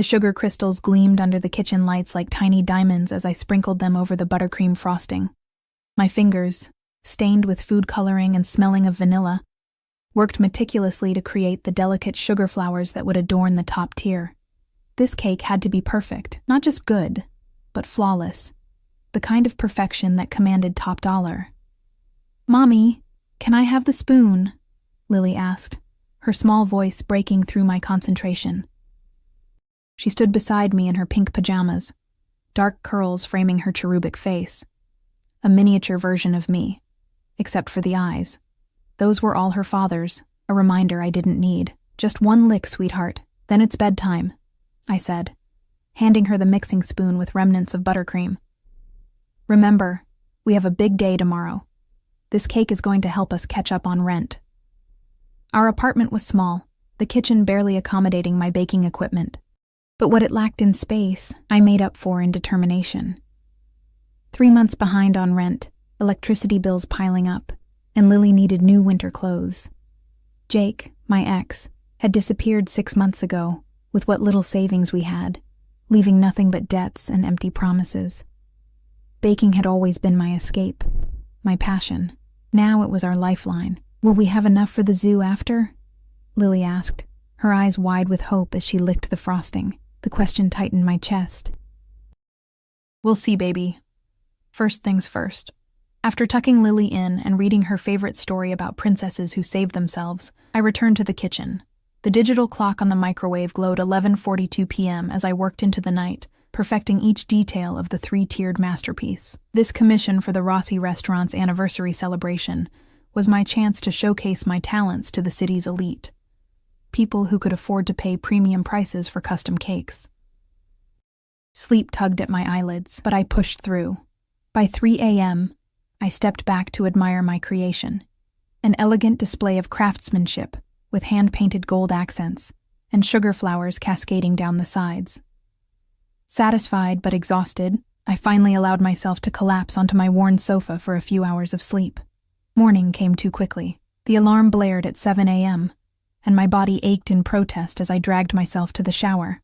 The sugar crystals gleamed under the kitchen lights like tiny diamonds as I sprinkled them over the buttercream frosting. My fingers, stained with food coloring and smelling of vanilla, worked meticulously to create the delicate sugar flowers that would adorn the top tier. This cake had to be perfect, not just good, but flawless, the kind of perfection that commanded top dollar. "Mommy, can I have the spoon?" Lily asked, her small voice breaking through my concentration. She stood beside me in her pink pajamas, dark curls framing her cherubic face. A miniature version of me, except for the eyes. Those were all her father's, a reminder I didn't need. "Just one lick, sweetheart, then it's bedtime," I said, handing her the mixing spoon with remnants of buttercream. "Remember, we have a big day tomorrow. This cake is going to help us catch up on rent." Our apartment was small, the kitchen barely accommodating my baking equipment. But what it lacked in space, I made up for in determination. 3 months behind on rent, electricity bills piling up, and Lily needed new winter clothes. Jake, my ex, had disappeared 6 months ago, with what little savings we had, leaving nothing but debts and empty promises. Baking had always been my escape, my passion. Now it was our lifeline. "Will we have enough for the zoo after?" Lily asked, her eyes wide with hope as she licked the frosting. The question tightened my chest. "We'll see, baby. First things first." After tucking Lily in and reading her favorite story about princesses who saved themselves, I returned to the kitchen. The digital clock on the microwave glowed 11:42 p.m. as I worked into the night, perfecting each detail of the 3-tiered masterpiece. This commission for the Rossi restaurant's anniversary celebration was my chance to showcase my talents to the city's elite, people who could afford to pay premium prices for custom cakes. Sleep tugged at my eyelids, but I pushed through. By 3 a.m., I stepped back to admire my creation, an elegant display of craftsmanship with hand-painted gold accents and sugar flowers cascading down the sides. Satisfied but exhausted, I finally allowed myself to collapse onto my worn sofa for a few hours of sleep. Morning came too quickly. The alarm blared at 7 a.m., and my body ached in protest as I dragged myself to the shower.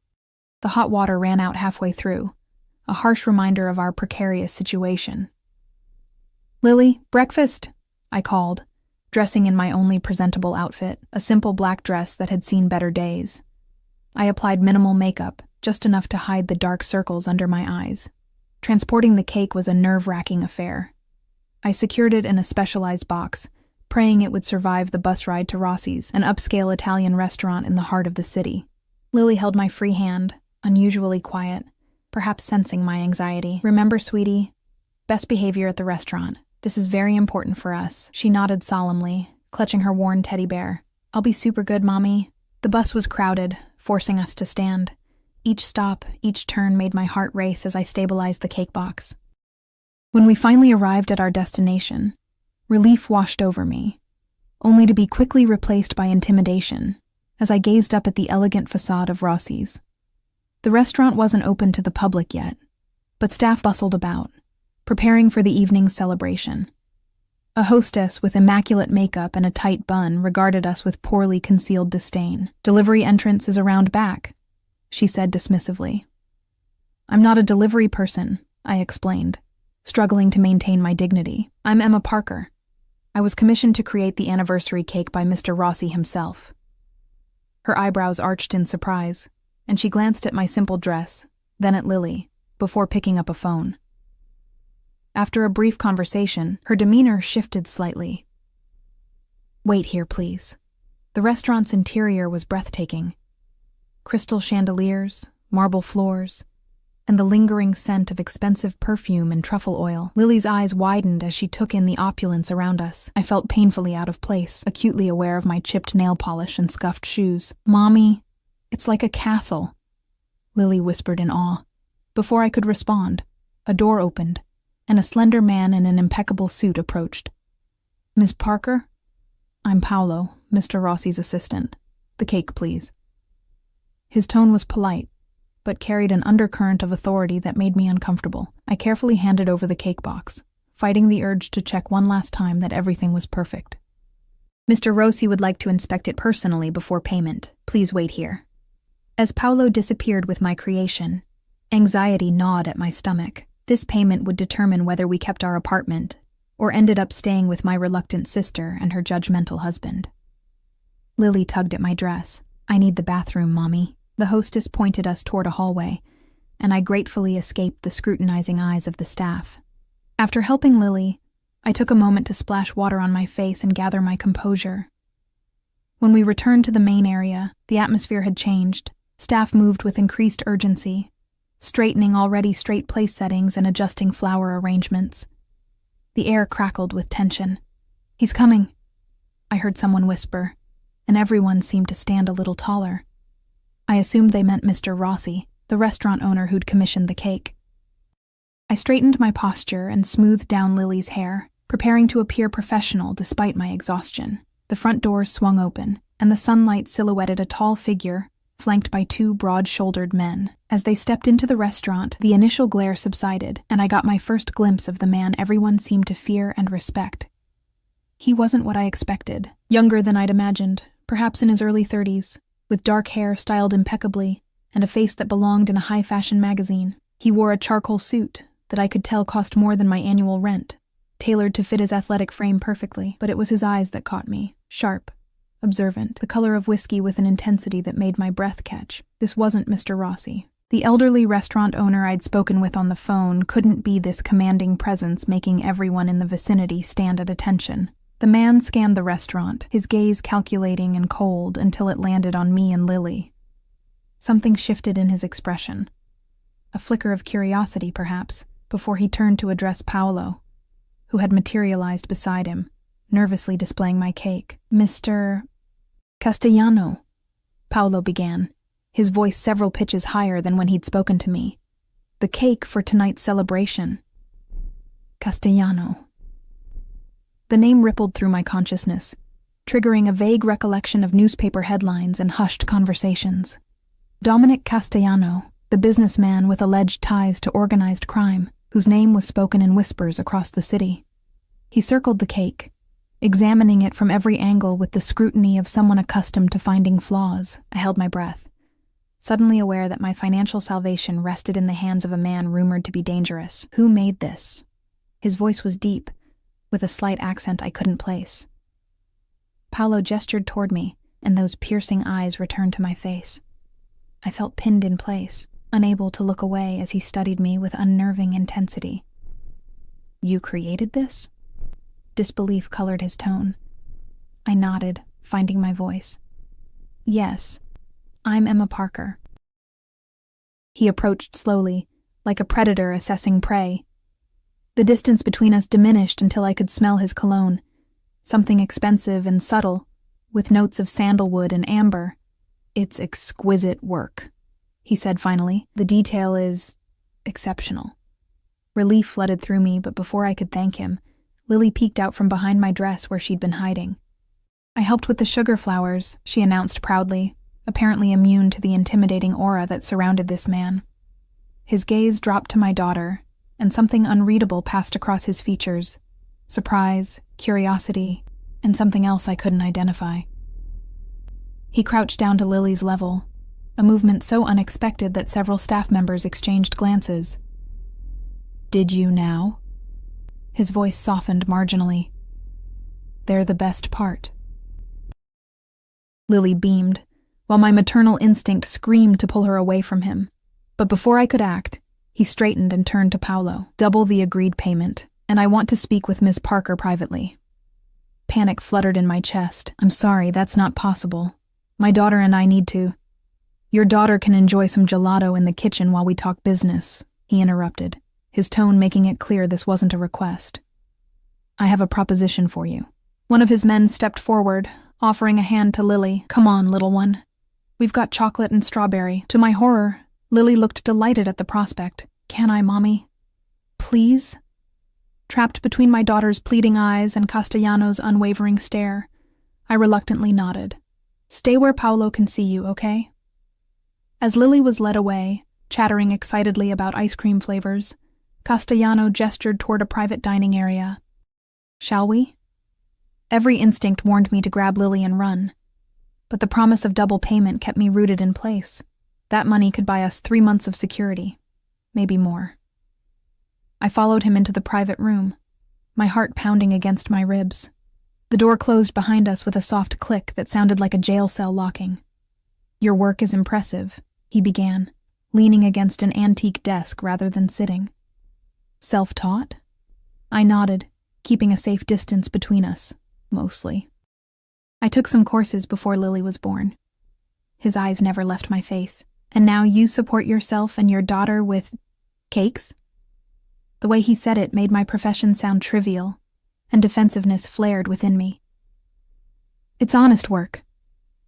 The hot water ran out halfway through, a harsh reminder of our precarious situation. "Lily, breakfast," I called, dressing in my only presentable outfit, a simple black dress that had seen better days. I applied minimal makeup, just enough to hide the dark circles under my eyes. Transporting the cake was a nerve-wracking affair. I secured it in a specialized box, praying it would survive the bus ride to Rossi's, an upscale Italian restaurant in the heart of the city. Lily held my free hand, unusually quiet, perhaps sensing my anxiety. "Remember, sweetie, best behavior at the restaurant. This is very important for us." She nodded solemnly, clutching her worn teddy bear. "I'll be super good, Mommy." The bus was crowded, forcing us to stand. Each stop, each turn made my heart race as I stabilized the cake box. When we finally arrived at our destination, relief washed over me, only to be quickly replaced by intimidation as I gazed up at the elegant facade of Rossi's. The restaurant wasn't open to the public yet, but staff bustled about, preparing for the evening's celebration. A hostess with immaculate makeup and a tight bun regarded us with poorly concealed disdain. "Delivery entrance is around back," she said dismissively. "I'm not a delivery person," I explained, struggling to maintain my dignity. "I'm Emma Parker. I was commissioned to create the anniversary cake by Mr. Rossi himself." Her eyebrows arched in surprise, and she glanced at my simple dress, then at Lily, before picking up a phone. After a brief conversation, her demeanor shifted slightly. "Wait here, please." The restaurant's interior was breathtaking. Crystal chandeliers, marble floors, and the lingering scent of expensive perfume and truffle oil. Lily's eyes widened as she took in the opulence around us. I felt painfully out of place, acutely aware of my chipped nail polish and scuffed shoes. "Mommy, it's like a castle," Lily whispered in awe. Before I could respond, a door opened, and a slender man in an impeccable suit approached. "Miss Parker?" "I'm Paolo, Mr. Rossi's assistant. The cake, please." His tone was polite, but carried an undercurrent of authority that made me uncomfortable. I carefully handed over the cake box, fighting the urge to check one last time that everything was perfect. "Mr. Rossi would like to inspect it personally before payment. Please wait here." As Paolo disappeared with my creation, anxiety gnawed at my stomach. This payment would determine whether we kept our apartment or ended up staying with my reluctant sister and her judgmental husband. Lily tugged at my dress. "I need the bathroom, Mommy." The hostess pointed us toward a hallway, and I gratefully escaped the scrutinizing eyes of the staff. After helping Lily, I took a moment to splash water on my face and gather my composure. When we returned to the main area, the atmosphere had changed. Staff moved with increased urgency, straightening already straight place settings and adjusting flower arrangements. The air crackled with tension. "He's coming," I heard someone whisper, and everyone seemed to stand a little taller. I assumed they meant Mr. Rossi, the restaurant owner who'd commissioned the cake. I straightened my posture and smoothed down Lily's hair, preparing to appear professional despite my exhaustion. The front doors swung open, and the sunlight silhouetted a tall figure, flanked by two broad-shouldered men. As they stepped into the restaurant, the initial glare subsided, and I got my first glimpse of the man everyone seemed to fear and respect. He wasn't what I expected. Younger than I'd imagined, perhaps in his early 30s, with dark hair styled impeccably, and a face that belonged in a high-fashion magazine. He wore a charcoal suit that I could tell cost more than my annual rent, tailored to fit his athletic frame perfectly, but it was his eyes that caught me, sharp, observant, the color of whiskey with an intensity that made my breath catch. This wasn't Mr. Rossi. The elderly restaurant owner I'd spoken with on the phone couldn't be this commanding presence making everyone in the vicinity stand at attention. The man scanned the restaurant, his gaze calculating and cold until it landed on me and Lily. Something shifted in his expression. A flicker of curiosity, perhaps, before he turned to address Paolo, who had materialized beside him, nervously displaying my cake. "Mr. Castellano," Paolo began, his voice several pitches higher than when he'd spoken to me. "The cake for tonight's celebration." Castellano. The name rippled through my consciousness, triggering a vague recollection of newspaper headlines and hushed conversations. Dominic Castellano, the businessman with alleged ties to organized crime, whose name was spoken in whispers across the city. He circled the cake, examining it from every angle with the scrutiny of someone accustomed to finding flaws. I held my breath, suddenly aware that my financial salvation rested in the hands of a man rumored to be dangerous. Who made this? His voice was deep, with a slight accent I couldn't place. Paolo gestured toward me, and those piercing eyes returned to my face. I felt pinned in place, unable to look away as he studied me with unnerving intensity. "You created this?" Disbelief colored his tone. I nodded, finding my voice. "Yes, I'm Emma Parker." He approached slowly, like a predator assessing prey. The distance between us diminished until I could smell his cologne, something expensive and subtle, with notes of sandalwood and amber. "It's exquisite work," he said finally. "The detail is exceptional." Relief flooded through me, but before I could thank him, Lily peeked out from behind my dress where she'd been hiding. "I helped with the sugar flowers," she announced proudly, apparently immune to the intimidating aura that surrounded this man. His gaze dropped to my daughter, and something unreadable passed across his features. Surprise, curiosity, and something else I couldn't identify. He crouched down to Lily's level, a movement so unexpected that several staff members exchanged glances. "Did you now?" His voice softened marginally. "They're the best part." Lily beamed, while my maternal instinct screamed to pull her away from him. But before I could act, he straightened and turned to Paolo. "Double the agreed payment, and I want to speak with Ms. Parker privately." Panic fluttered in my chest. "I'm sorry, that's not possible. My daughter and I need to—" "Your daughter can enjoy some gelato in the kitchen while we talk business," he interrupted, his tone making it clear this wasn't a request. "I have a proposition for you." One of his men stepped forward, offering a hand to Lily. "Come on, little one. We've got chocolate and strawberry." To my horror, Lily looked delighted at the prospect. "Can I, Mommy? Please?" Trapped between my daughter's pleading eyes and Castellano's unwavering stare, I reluctantly nodded. "Stay where Paolo can see you, okay?" As Lily was led away, chattering excitedly about ice cream flavors, Castellano gestured toward a private dining area. "Shall we?" Every instinct warned me to grab Lily and run, but the promise of double payment kept me rooted in place. That money could buy us 3 months of security, maybe more. I followed him into the private room, my heart pounding against my ribs. The door closed behind us with a soft click that sounded like a jail cell locking. "Your work is impressive," he began, leaning against an antique desk rather than sitting. "Self-taught?" I nodded, keeping a safe distance between us, mostly. "I took some courses before Lily was born." His eyes never left my face. "And now you support yourself and your daughter with cakes?" The way he said it made my profession sound trivial, and defensiveness flared within me. "It's honest work."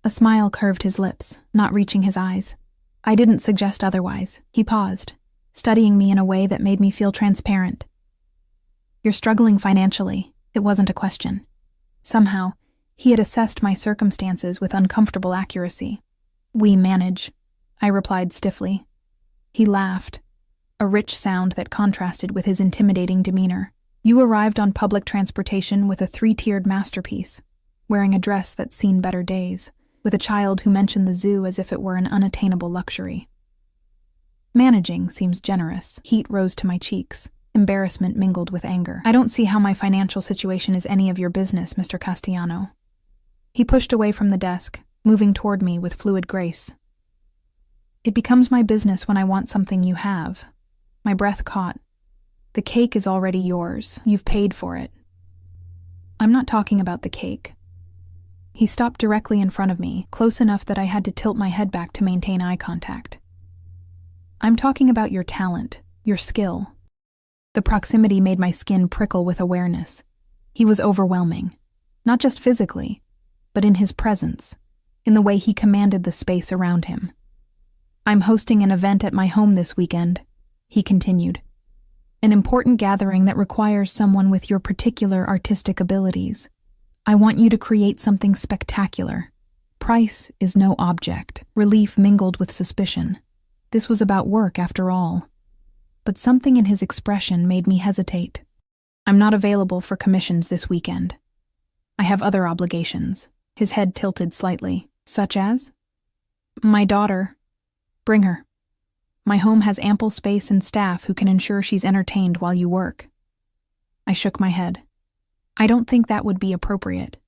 A smile curved his lips, not reaching his eyes. I didn't suggest otherwise. He paused, studying me in a way that made me feel transparent. "You're struggling financially." It wasn't a question. Somehow, he had assessed my circumstances with uncomfortable accuracy. "We manage," I replied stiffly. He laughed, a rich sound that contrasted with his intimidating demeanor. "You arrived on public transportation with a 3-tiered masterpiece, wearing a dress that's seen better days, with a child who mentioned the zoo as if it were an unattainable luxury." Managing seems generous. Heat rose to my cheeks. Embarrassment mingled with anger. "I don't see how my financial situation is any of your business, Mr. Castellano." He pushed away from the desk, moving toward me with fluid grace. "It becomes my business when I want something you have." My breath caught. "The cake is already yours. You've paid for it." "I'm not talking about the cake." He stopped directly in front of me, close enough that I had to tilt my head back to maintain eye contact. "I'm talking about your talent, your skill." The proximity made my skin prickle with awareness. He was overwhelming, not just physically, but in his presence, in the way he commanded the space around him. "I'm hosting an event at my home this weekend," he continued. "An important gathering that requires someone with your particular artistic abilities. I want you to create something spectacular. Price is no object." Relief mingled with suspicion. This was about work, after all. But something in his expression made me hesitate. "I'm not available for commissions this weekend. I have other obligations." His head tilted slightly. "Such as?" "My daughter. Bring her. My home has ample space and staff who can ensure she's entertained while you work." I shook my head. "I don't think that would be appropriate."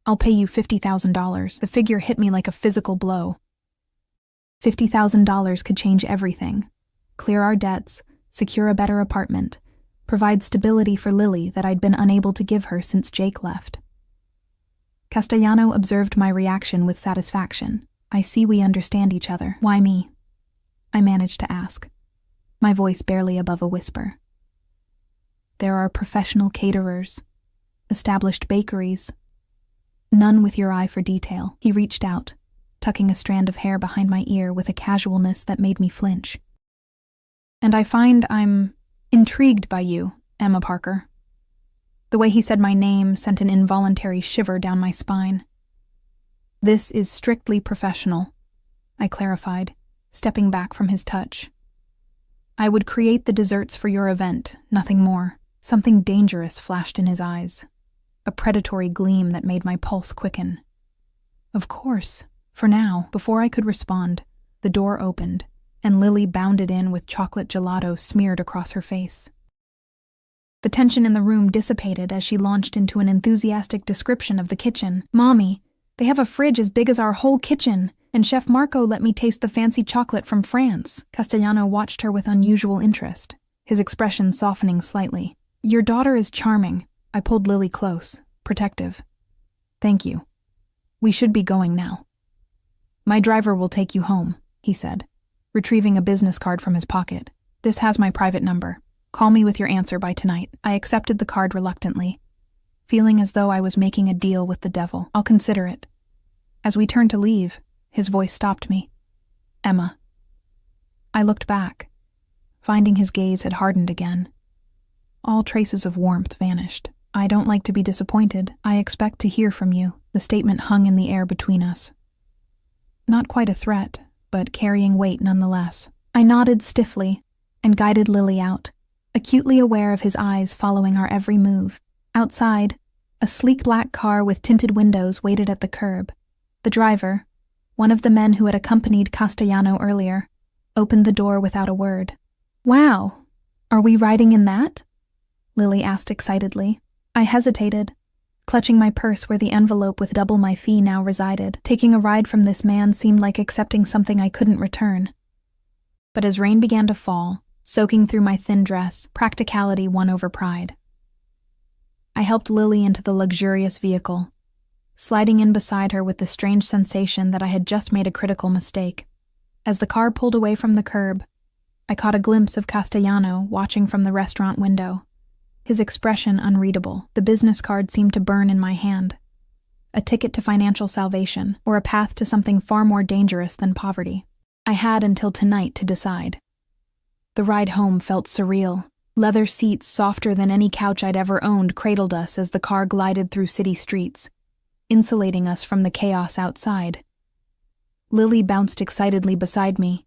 "I'll pay you $50,000. The figure hit me like a physical blow. $50,000 could change everything. Clear our debts, secure a better apartment, provide stability for Lily that I'd been unable to give her since Jake left. Castellano observed my reaction with satisfaction. "I see we understand each other." "Why me?" I managed to ask, my voice barely above a whisper. "There are professional caterers, established bakeries, none with your eye for detail." He reached out, tucking a strand of hair behind my ear with a casualness that made me flinch. "And I find I'm intrigued by you, Emma Parker." The way he said my name sent an involuntary shiver down my spine. "This is strictly professional," I clarified, stepping back from his touch. "I would create the desserts for your event, nothing more." Something dangerous flashed in his eyes, a predatory gleam that made my pulse quicken. "Of course." For now, before I could respond, the door opened, and Lily bounded in with chocolate gelato smeared across her face. The tension in the room dissipated as she launched into an enthusiastic description of the kitchen. "Mommy, they have a fridge as big as our whole kitchen, and Chef Marco let me taste the fancy chocolate from France." Castellano watched her with unusual interest, his expression softening slightly. "Your daughter is charming." I pulled Lily close, protective. "Thank you. We should be going now." "My driver will take you home," he said, retrieving a business card from his pocket. "This has my private number. Call me with your answer by tonight." I accepted the card reluctantly, feeling as though I was making a deal with the devil. "I'll consider it." As we turned to leave, his voice stopped me. "Emma." I looked back, finding his gaze had hardened again. All traces of warmth vanished. "I don't like to be disappointed. I expect to hear from you." The statement hung in the air between us. Not quite a threat, but carrying weight nonetheless. I nodded stiffly and guided Lily out, acutely aware of his eyes following our every move. Outside, a sleek black car with tinted windows waited at the curb. The driver, One of the men who had accompanied Castellano earlier opened the door without a word. "Wow, are we riding in that?" Lily asked excitedly. I hesitated, clutching my purse where the envelope with double my fee now resided. Taking a ride from this man seemed like accepting something I couldn't return. But as rain began to fall, soaking through my thin dress, practicality won over pride. I helped Lily into the luxurious vehicle, sliding in beside her with the strange sensation that I had just made a critical mistake. As the car pulled away from the curb, I caught a glimpse of Castellano watching from the restaurant window, his expression unreadable. The business card seemed to burn in my hand. A ticket to financial salvation, or a path to something far more dangerous than poverty. I had until tonight to decide. The ride home felt surreal. Leather seats softer than any couch I'd ever owned cradled us as the car glided through city streets, insulating us from the chaos outside. Lily bounced excitedly beside me,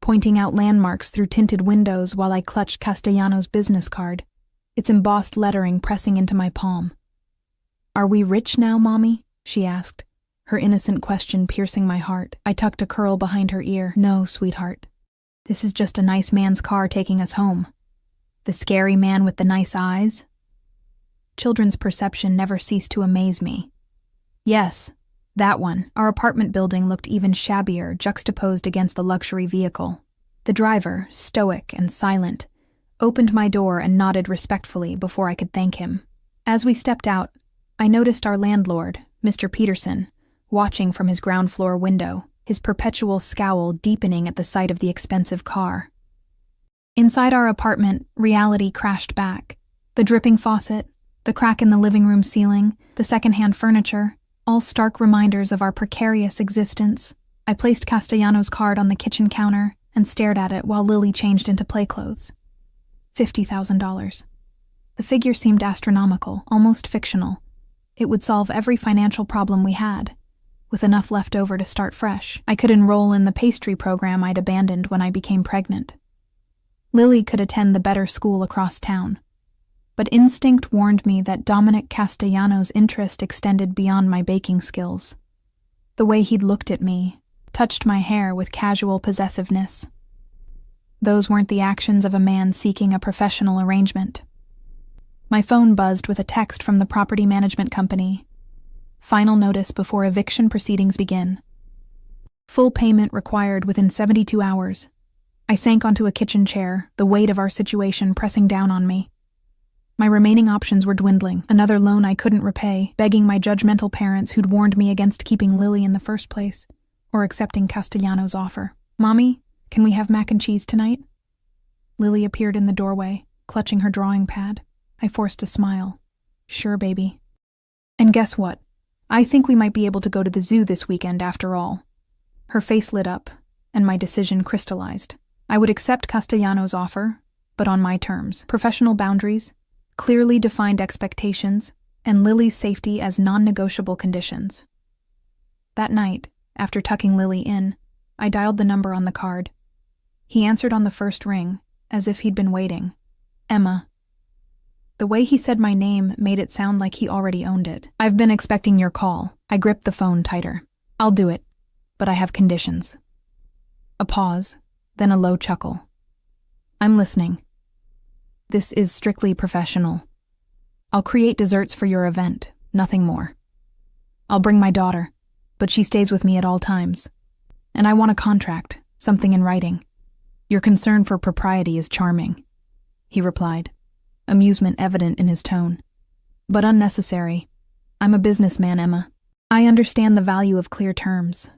pointing out landmarks through tinted windows while I clutched Castellano's business card, its embossed lettering pressing into my palm. "Are we rich now, Mommy?" she asked, her innocent question piercing my heart. I tucked a curl behind her ear. "No, sweetheart. This is just a nice man's car taking us home. The scary man with the nice eyes?" Children's perception never ceased to amaze me. Yes, that one. Our apartment building looked even shabbier, juxtaposed against the luxury vehicle. The driver, stoic and silent, opened my door and nodded respectfully before I could thank him. As we stepped out, I noticed our landlord, Mr. Peterson, watching from his ground floor window, his perpetual scowl deepening at the sight of the expensive car. Inside our apartment, reality crashed back. The dripping faucet, the crack in the living room ceiling, the secondhand furniture, all stark reminders of our precarious existence. I placed Castellano's card on the kitchen counter and stared at it while Lily changed into play clothes. $50,000. The figure seemed astronomical, almost fictional. It would solve every financial problem we had, with enough left over to start fresh. I could enroll in the pastry program I'd abandoned when I became pregnant. Lily could attend the better school across town. But instinct warned me that Dominic Castellano's interest extended beyond my baking skills. The way he'd looked at me, touched my hair with casual possessiveness. Those weren't the actions of a man seeking a professional arrangement. My phone buzzed with a text from the property management company. Final notice before eviction proceedings begin. Full payment required within 72 hours. I sank onto a kitchen chair, the weight of our situation pressing down on me. My remaining options were dwindling, another loan I couldn't repay, begging my judgmental parents who'd warned me against keeping Lily in the first place, or accepting Castellano's offer. "Mommy, can we have mac and cheese tonight?" Lily appeared in the doorway, clutching her drawing pad. I forced a smile. "Sure, baby." "And guess what? I think we might be able to go to the zoo this weekend after all." Her face lit up, and my decision crystallized. I would accept Castellano's offer, but on my terms. Professional boundaries, clearly defined expectations, and Lily's safety as non-negotiable conditions. That night, after tucking Lily in, I dialed the number on the card. He answered on the first ring, as if he'd been waiting. "Emma." The way he said my name made it sound like he already owned it. "I've been expecting your call." I gripped the phone tighter. "I'll do it, but I have conditions." A pause, then a low chuckle. "I'm listening." "This is strictly professional. I'll create desserts for your event, nothing more. I'll bring my daughter, but she stays with me at all times. And I want a contract, something in writing. Your concern for propriety is charming," he replied, amusement evident in his tone. "But unnecessary. I'm a businessman, Emma. I understand the value of clear terms."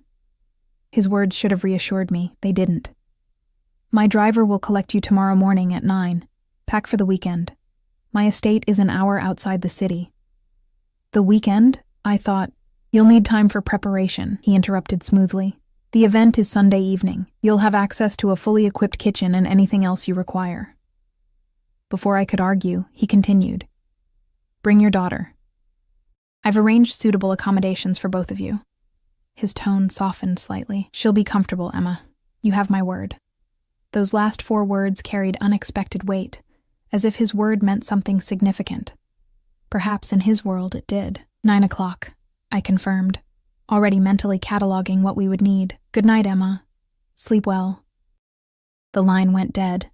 His words should have reassured me. They didn't. "My driver will collect you tomorrow morning at 9. Pack for the weekend. My estate is an hour outside the city." "The weekend?" I thought. "You'll need time for preparation," he interrupted smoothly. "The event is Sunday evening. You'll have access to a fully equipped kitchen and anything else you require." Before I could argue, he continued. "Bring your daughter. I've arranged suitable accommodations for both of you." His tone softened slightly. "She'll be comfortable, Emma. You have my word." Those last 4 words carried unexpected weight, as if his word meant something significant. Perhaps in his world it did. 9 o'clock, I confirmed, already mentally cataloging what we would need. Good night, Emma. Sleep well. The line went dead,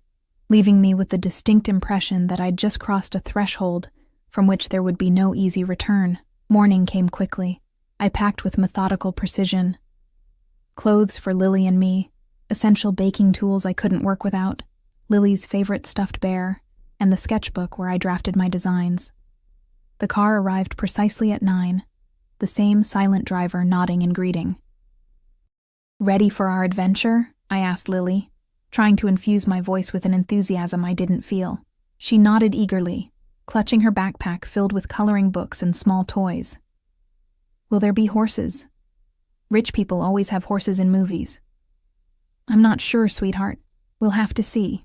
leaving me with the distinct impression that I'd just crossed a threshold from which there would be no easy return. Morning came quickly. I packed with methodical precision. Clothes for Lily and me, essential baking tools I couldn't work without, Lily's favorite stuffed bear, and the sketchbook where I drafted my designs. The car arrived precisely at 9, the same silent driver nodding in greeting. Ready for our adventure? I asked Lily, trying to infuse my voice with an enthusiasm I didn't feel. She nodded eagerly, clutching her backpack filled with coloring books and small toys. Will there be horses? Rich people always have horses in movies. I'm not sure, sweetheart. We'll have to see.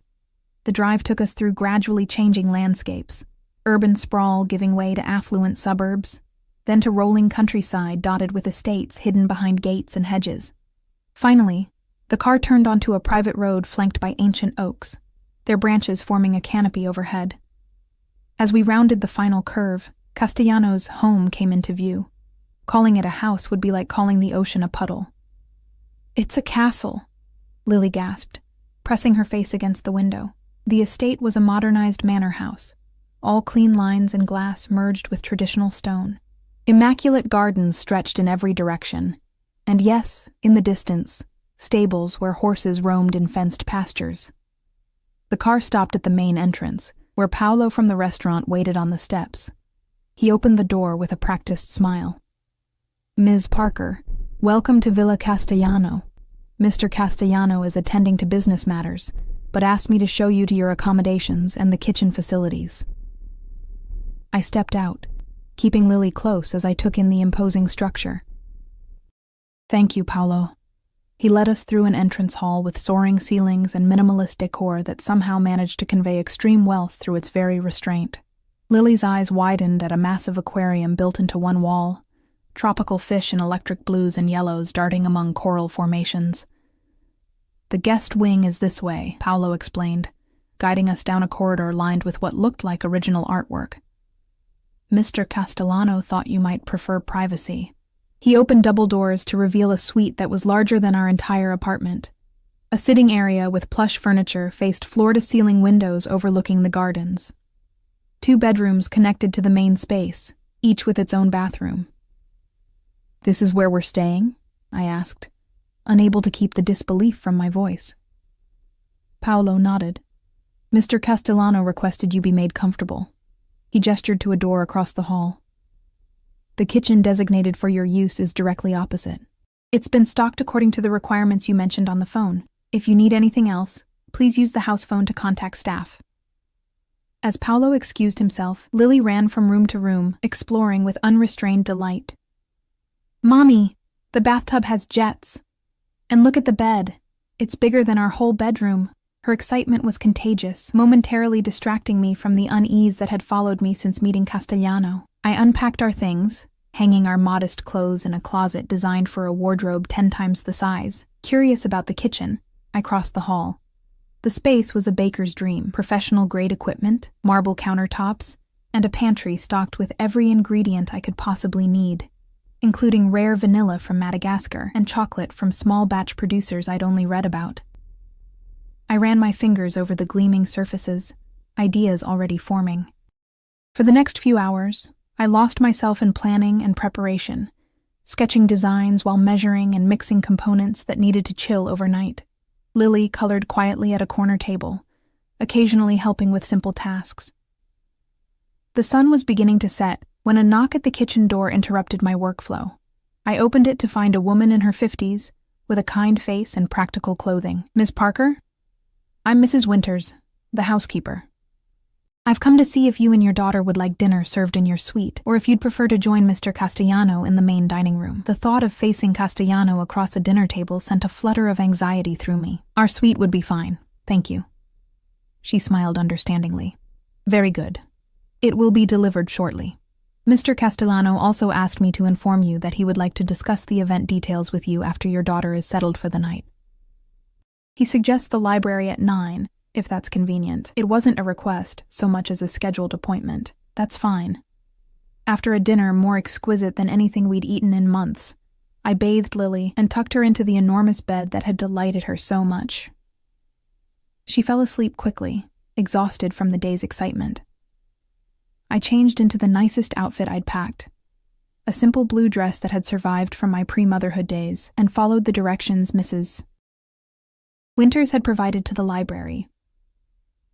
The drive took us through gradually changing landscapes, urban sprawl giving way to affluent suburbs, then to rolling countryside dotted with estates hidden behind gates and hedges. Finally, the car turned onto a private road flanked by ancient oaks, their branches forming a canopy overhead. As we rounded the final curve, Castellano's home came into view. Calling it a house would be like calling the ocean a puddle. It's a castle, Lily gasped, pressing her face against the window. The estate was a modernized manor house, all clean lines and glass merged with traditional stone. Immaculate gardens stretched in every direction, and yes, in the distance, stables where horses roamed in fenced pastures. The car stopped at the main entrance, where Paolo from the restaurant waited on the steps. He opened the door with a practiced smile. Ms. Parker, welcome to Villa Castellano. Mr. Castellano is attending to business matters, but asked me to show you to your accommodations and the kitchen facilities. I stepped out, keeping Lily close as I took in the imposing structure. Thank you, Paolo. He led us through an entrance hall with soaring ceilings and minimalist decor that somehow managed to convey extreme wealth through its very restraint. Lily's eyes widened at a massive aquarium built into one wall, tropical fish in electric blues and yellows darting among coral formations. The guest wing is this way, Paolo explained, guiding us down a corridor lined with what looked like original artwork. Mr. Castellano thought you might prefer privacy. He opened double doors to reveal a suite that was larger than our entire apartment. A sitting area with plush furniture faced floor-to-ceiling windows overlooking the gardens. 2 bedrooms connected to the main space, each with its own bathroom. This is where we're staying? I asked, unable to keep the disbelief from my voice. Paolo nodded. Mr. Castellano requested you be made comfortable. He gestured to a door across the hall. The kitchen designated for your use is directly opposite. It's been stocked according to the requirements you mentioned on the phone. If you need anything else, please use the house phone to contact staff. As Paolo excused himself, Lily ran from room to room, exploring with unrestrained delight. Mommy, the bathtub has jets. And look at the bed. It's bigger than our whole bedroom. Her excitement was contagious, momentarily distracting me from the unease that had followed me since meeting Castellano. I unpacked our things, hanging our modest clothes in a closet designed for a wardrobe 10 times the size. Curious about the kitchen, I crossed the hall. The space was a baker's dream, professional-grade equipment, marble countertops, and a pantry stocked with every ingredient I could possibly need, including rare vanilla from Madagascar and chocolate from small-batch producers I'd only read about. I ran my fingers over the gleaming surfaces, ideas already forming. For the next few hours, I lost myself in planning and preparation, sketching designs while measuring and mixing components that needed to chill overnight. Lily colored quietly at a corner table, occasionally helping with simple tasks. The sun was beginning to set when a knock at the kitchen door interrupted my workflow. I opened it to find a woman in her 50s, with a kind face and practical clothing. Ms. Parker? I'm Mrs. Winters, the housekeeper. I've come to see if you and your daughter would like dinner served in your suite, or if you'd prefer to join Mr. Castellano in the main dining room. The thought of facing Castellano across a dinner table sent a flutter of anxiety through me. Our suite would be fine, thank you. She smiled understandingly. Very good. It will be delivered shortly. Mr. Castellano also asked me to inform you that he would like to discuss the event details with you after your daughter is settled for the night. He suggests the library at 9, if that's convenient. It wasn't a request so much as a scheduled appointment. That's fine. After a dinner more exquisite than anything we'd eaten in months, I bathed Lily and tucked her into the enormous bed that had delighted her so much. She fell asleep quickly, exhausted from the day's excitement. I changed into the nicest outfit I'd packed, a simple blue dress that had survived from my pre-motherhood days, and followed the directions Mrs. Winters had provided to the library.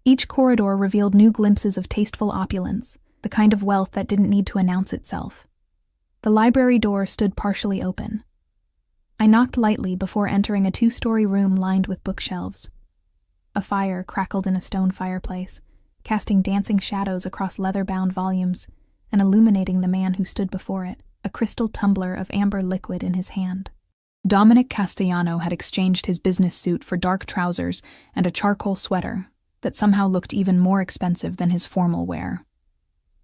Each corridor revealed new glimpses of tasteful opulence, the kind of wealth that didn't need to announce itself. The library door stood partially open. I knocked lightly before entering a 2-story room lined with bookshelves. A fire crackled in a stone fireplace, casting dancing shadows across leather-bound volumes and illuminating the man who stood before it, a crystal tumbler of amber liquid in his hand. Dominic Castellano had exchanged his business suit for dark trousers and a charcoal sweater that somehow looked even more expensive than his formal wear.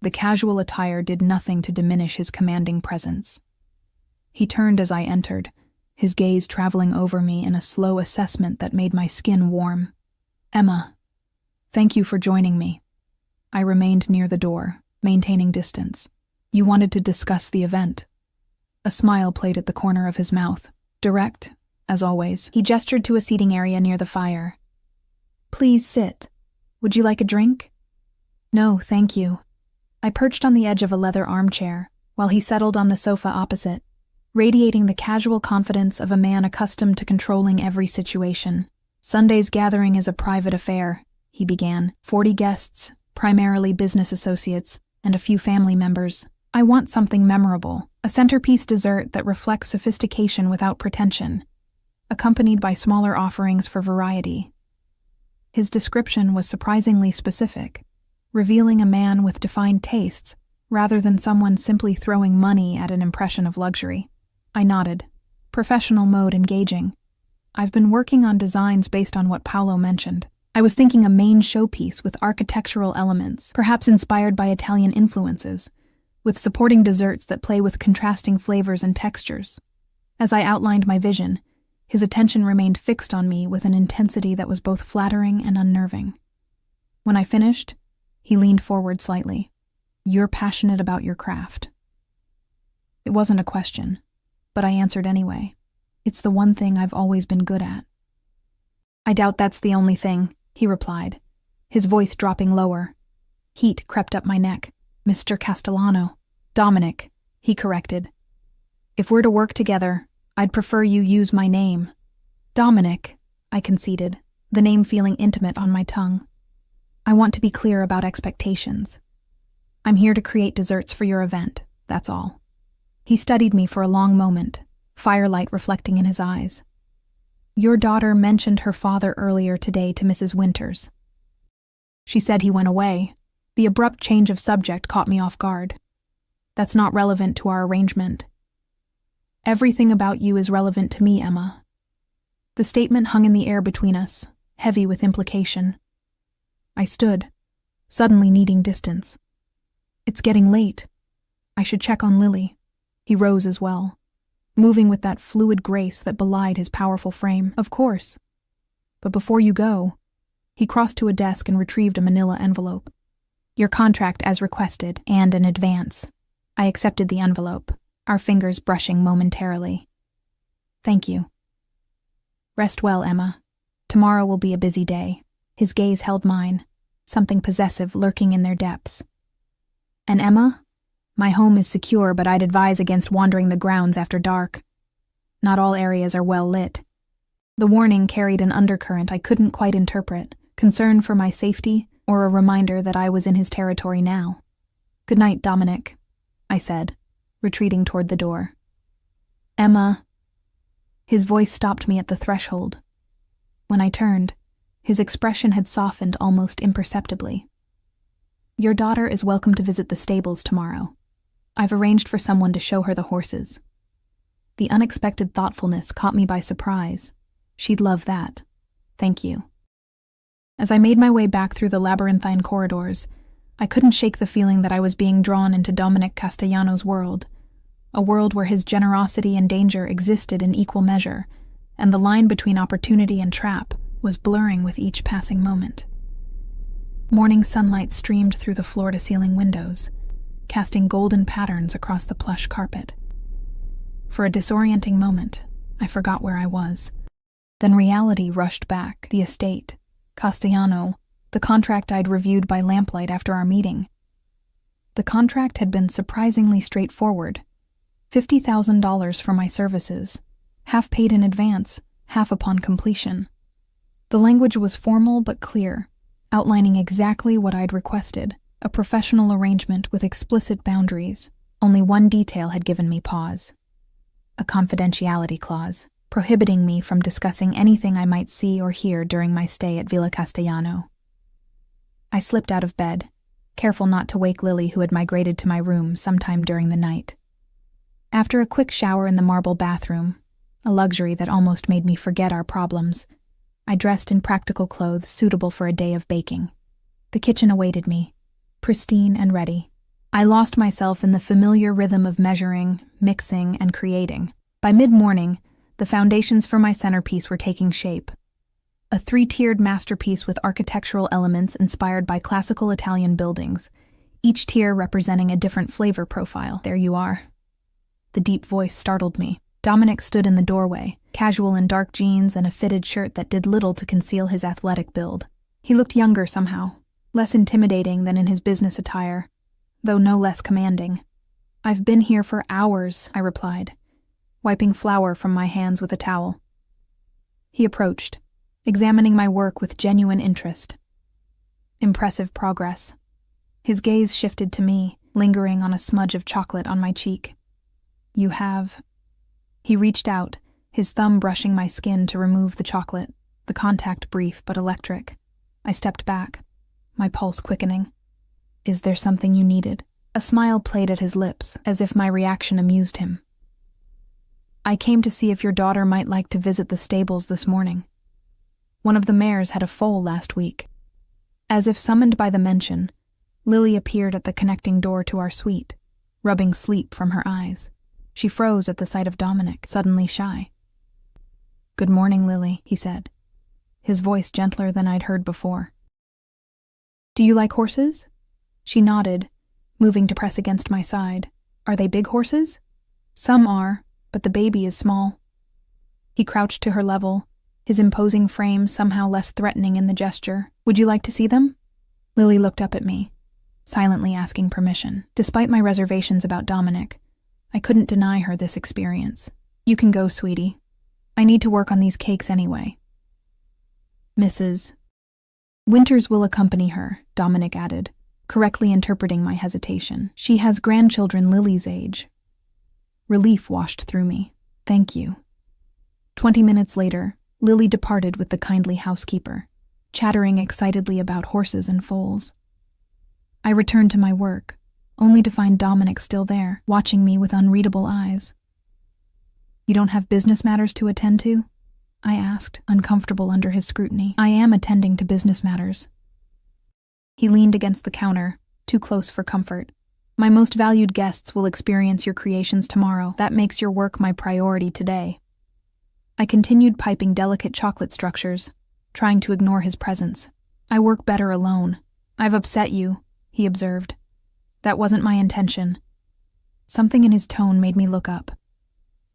The casual attire did nothing to diminish his commanding presence. He turned as I entered, his gaze traveling over me in a slow assessment that made my skin warm. "Emma, thank you for joining me." I remained near the door, maintaining distance. "You wanted to discuss the event." A smile played at the corner of his mouth, direct, as always. He gestured to a seating area near the fire. "Please sit. Would you like a drink?" "No, thank you." I perched on the edge of a leather armchair, while he settled on the sofa opposite, radiating the casual confidence of a man accustomed to controlling every situation. "Sunday's gathering is a private affair," he began. 40 guests, primarily business associates, and a few family members. "I want something memorable, a centerpiece dessert that reflects sophistication without pretension, accompanied by smaller offerings for variety." His description was surprisingly specific, revealing a man with defined tastes rather than someone simply throwing money at an impression of luxury. I nodded, professional mode engaging. "I've been working on designs based on what Paolo mentioned. I was thinking a main showpiece with architectural elements, perhaps inspired by Italian influences, with supporting desserts that play with contrasting flavors and textures." As I outlined my vision, his attention remained fixed on me with an intensity that was both flattering and unnerving. When I finished, he leaned forward slightly. "You're passionate about your craft." It wasn't a question, but I answered anyway. "It's the one thing I've always been good at." "I doubt that's the only thing," he replied, his voice dropping lower. Heat crept up my neck. "Mr. Castellano." "Dominic," he corrected. "If we're to work together, I'd prefer you use my name." "Dominic," I conceded, the name feeling intimate on my tongue. "I want to be clear about expectations. I'm here to create desserts for your event, that's all." He studied me for a long moment, firelight reflecting in his eyes. "Your daughter mentioned her father earlier today to Mrs. Winters. She said he went away." The abrupt change of subject caught me off guard. "That's not relevant to our arrangement." "Everything about you is relevant to me, Emma." The statement hung in the air between us, heavy with implication. I stood, suddenly needing distance. "It's getting late. I should check on Lily." He rose as well, moving with that fluid grace that belied his powerful frame. "Of course. But before you go," he crossed to a desk and retrieved a manila envelope. "Your contract as requested, and an advance." I accepted the envelope, our fingers brushing momentarily. "Thank you." "Rest well, Emma. Tomorrow will be a busy day." His gaze held mine, something possessive lurking in their depths. "And Emma? My home is secure, but I'd advise against wandering the grounds after dark. Not all areas are well lit." The warning carried an undercurrent I couldn't quite interpret, concern for my safety or a reminder that I was in his territory now. "Good night, Dominic," I said, retreating toward the door. "Emma." His voice stopped me at the threshold. When I turned, his expression had softened almost imperceptibly. "Your daughter is welcome to visit the stables tomorrow. I've arranged for someone to show her the horses." The unexpected thoughtfulness caught me by surprise. She'd love that. Thank you. As I made my way back through the labyrinthine corridors, I couldn't shake the feeling that I was being drawn into Dominic Castellano's world, a world where his generosity and danger existed in equal measure, and the line between opportunity and trap was blurring with each passing moment. Morning sunlight streamed through the floor-to-ceiling windows, casting golden patterns across the plush carpet. For a disorienting moment, I forgot where I was. Then reality rushed back, the estate, Castellano, the contract I'd reviewed by lamplight after our meeting. The contract had been surprisingly straightforward. $50,000 for my services, half paid in advance, half upon completion. The language was formal but clear, outlining exactly what I'd requested, a professional arrangement with explicit boundaries. Only one detail had given me pause. A confidentiality clause, prohibiting me from discussing anything I might see or hear during my stay at Villa Castellano. I slipped out of bed, careful not to wake Lily, who had migrated to my room sometime during the night. After a quick shower in the marble bathroom, a luxury that almost made me forget our problems, I dressed in practical clothes suitable for a day of baking. The kitchen awaited me, pristine and ready. I lost myself in the familiar rhythm of measuring, mixing, and creating. By mid-morning, the foundations for my centerpiece were taking shape. A 3-tiered masterpiece with architectural elements inspired by classical Italian buildings, each tier representing a different flavor profile. There you are. The deep voice startled me. Dominic stood in the doorway, casual in dark jeans and a fitted shirt that did little to conceal his athletic build. He looked younger somehow, less intimidating than in his business attire, though no less commanding. "I've been here for hours," I replied, wiping flour from my hands with a towel. He approached, examining my work with genuine interest. Impressive progress. His gaze shifted to me, lingering on a smudge of chocolate on my cheek. "You have..." He reached out, his thumb brushing my skin to remove the chocolate, the contact brief but electric. I stepped back, my pulse quickening. "Is there something you needed?" A smile played at his lips, as if my reaction amused him. "I came to see if your daughter might like to visit the stables this morning. One of the mares had a foal last week." As if summoned by the mention, Lily appeared at the connecting door to our suite, rubbing sleep from her eyes. She froze at the sight of Dominic, suddenly shy. "Good morning, Lily," he said, his voice gentler than I'd heard before. "Do you like horses?" She nodded, moving to press against my side. "Are they big horses?" "Some are, but the baby is small." He crouched to her level, his imposing frame somehow less threatening in the gesture. "Would you like to see them?" Lily looked up at me, silently asking permission. Despite my reservations about Dominic, I couldn't deny her this experience. "You can go, sweetie. I need to work on these cakes anyway." "Mrs. Winters will accompany her," Dominic added, correctly interpreting my hesitation. "She has grandchildren Lily's age." Relief washed through me. "Thank you." 20 minutes later, Lily departed with the kindly housekeeper, chattering excitedly about horses and foals. I returned to my work, only to find Dominic still there, watching me with unreadable eyes. "You don't have business matters to attend to?" I asked, uncomfortable under his scrutiny. "I am attending to business matters." He leaned against the counter, too close for comfort. "My most valued guests will experience your creations tomorrow. That makes your work my priority today." I continued piping delicate chocolate structures, trying to ignore his presence. "I work better alone. I've upset you," he observed. "That wasn't my intention." Something in his tone made me look up.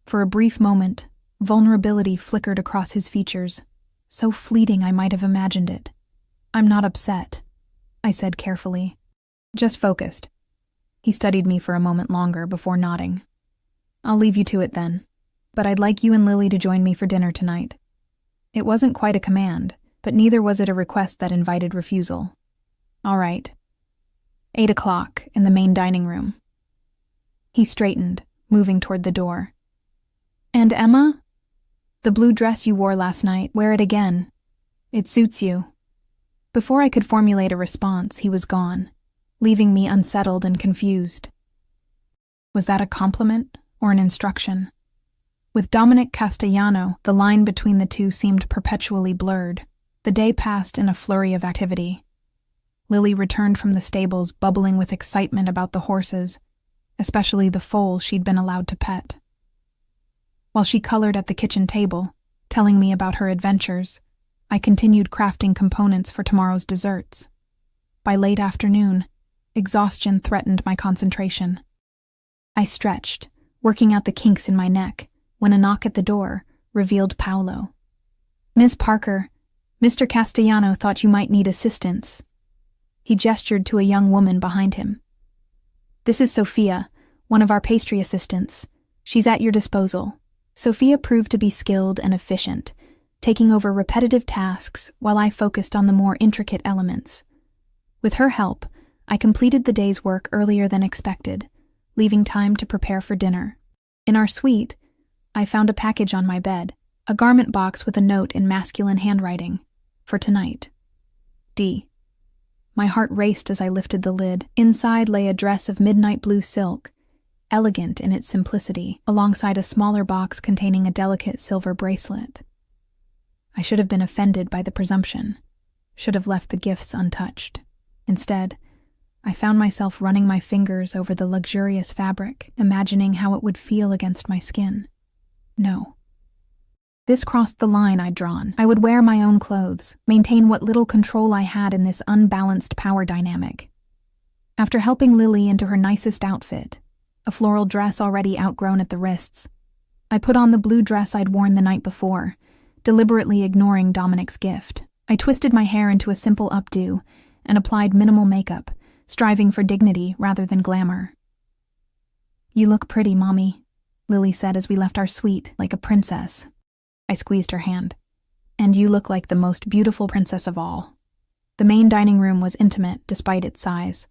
For a brief moment, vulnerability flickered across his features, so fleeting I might have imagined it. "I'm not upset," I said carefully. "Just focused." He studied me for a moment longer before nodding. "I'll leave you to it then, but I'd like you and Lily to join me for dinner tonight." It wasn't quite a command, but neither was it a request that invited refusal. "All right. 8 o'clock in the main dining room." He straightened, moving toward the door. "And Emma? The blue dress you wore last night, wear it again. It suits you." Before I could formulate a response, he was gone, leaving me unsettled and confused. Was that a compliment or an instruction? With Dominic Castellano, the line between the two seemed perpetually blurred. The day passed in a flurry of activity. Lily returned from the stables bubbling with excitement about the horses, especially the foal she'd been allowed to pet. While she colored at the kitchen table, telling me about her adventures, I continued crafting components for tomorrow's desserts. By late afternoon, exhaustion threatened my concentration. I stretched, working out the kinks in my neck, when a knock at the door revealed Paolo. "Miss Parker, Mr. Castellano thought you might need assistance." He gestured to a young woman behind him. "This is Sophia, one of our pastry assistants. She's at your disposal." Sophia proved to be skilled and efficient, taking over repetitive tasks while I focused on the more intricate elements. With her help, I completed the day's work earlier than expected, leaving time to prepare for dinner. In our suite, I found a package on my bed, a garment box with a note in masculine handwriting. "For tonight. D." My heart raced as I lifted the lid. Inside lay a dress of midnight blue silk, elegant in its simplicity, alongside a smaller box containing a delicate silver bracelet. I should have been offended by the presumption, should have left the gifts untouched. Instead, I found myself running my fingers over the luxurious fabric, imagining how it would feel against my skin. No. This crossed the line I'd drawn. I would wear my own clothes, maintain what little control I had in this unbalanced power dynamic. After helping Lily into her nicest outfit, a floral dress already outgrown at the wrists, I put on the blue dress I'd worn the night before, deliberately ignoring Dominic's gift. I twisted my hair into a simple updo and applied minimal makeup, striving for dignity rather than glamour. "You look pretty, Mommy," Lily said as we left our suite, "like a princess." I squeezed her hand. "And you look like the most beautiful princess of all." The main dining room was intimate despite its size,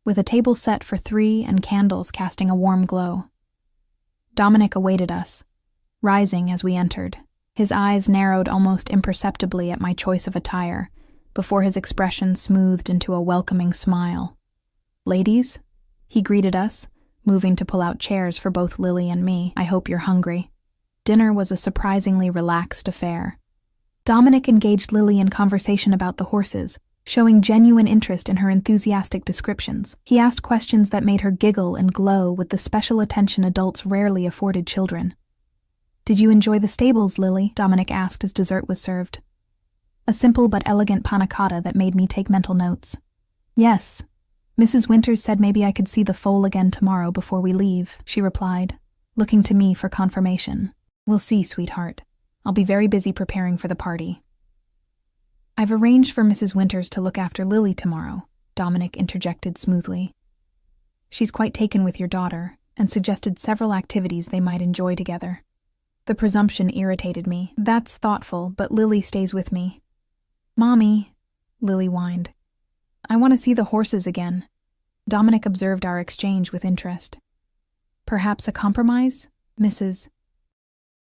with a table set for 3 and candles casting a warm glow. Dominic awaited us, rising as we entered. His eyes narrowed almost imperceptibly at my choice of attire, before his expression smoothed into a welcoming smile. "Ladies," he greeted us, moving to pull out chairs for both Lily and me. "I hope you're hungry." Dinner was a surprisingly relaxed affair. Dominic engaged Lily in conversation about the horses, showing genuine interest in her enthusiastic descriptions. He asked questions that made her giggle and glow with the special attention adults rarely afforded children. "Did you enjoy the stables, Lily?" Dominic asked as dessert was served. A simple but elegant panna cotta that made me take mental notes. "Yes. Mrs. Winters said maybe I could see the foal again tomorrow before we leave," she replied, looking to me for confirmation. "We'll see, sweetheart. I'll be very busy preparing for the party." "I've arranged for Mrs. Winters to look after Lily tomorrow," Dominic interjected smoothly. "She's quite taken with your daughter and suggested several activities they might enjoy together." The presumption irritated me. "That's thoughtful, but Lily stays with me." "Mommy," Lily whined, "I want to see the horses again." Dominic observed our exchange with interest. "Perhaps a compromise, Mrs.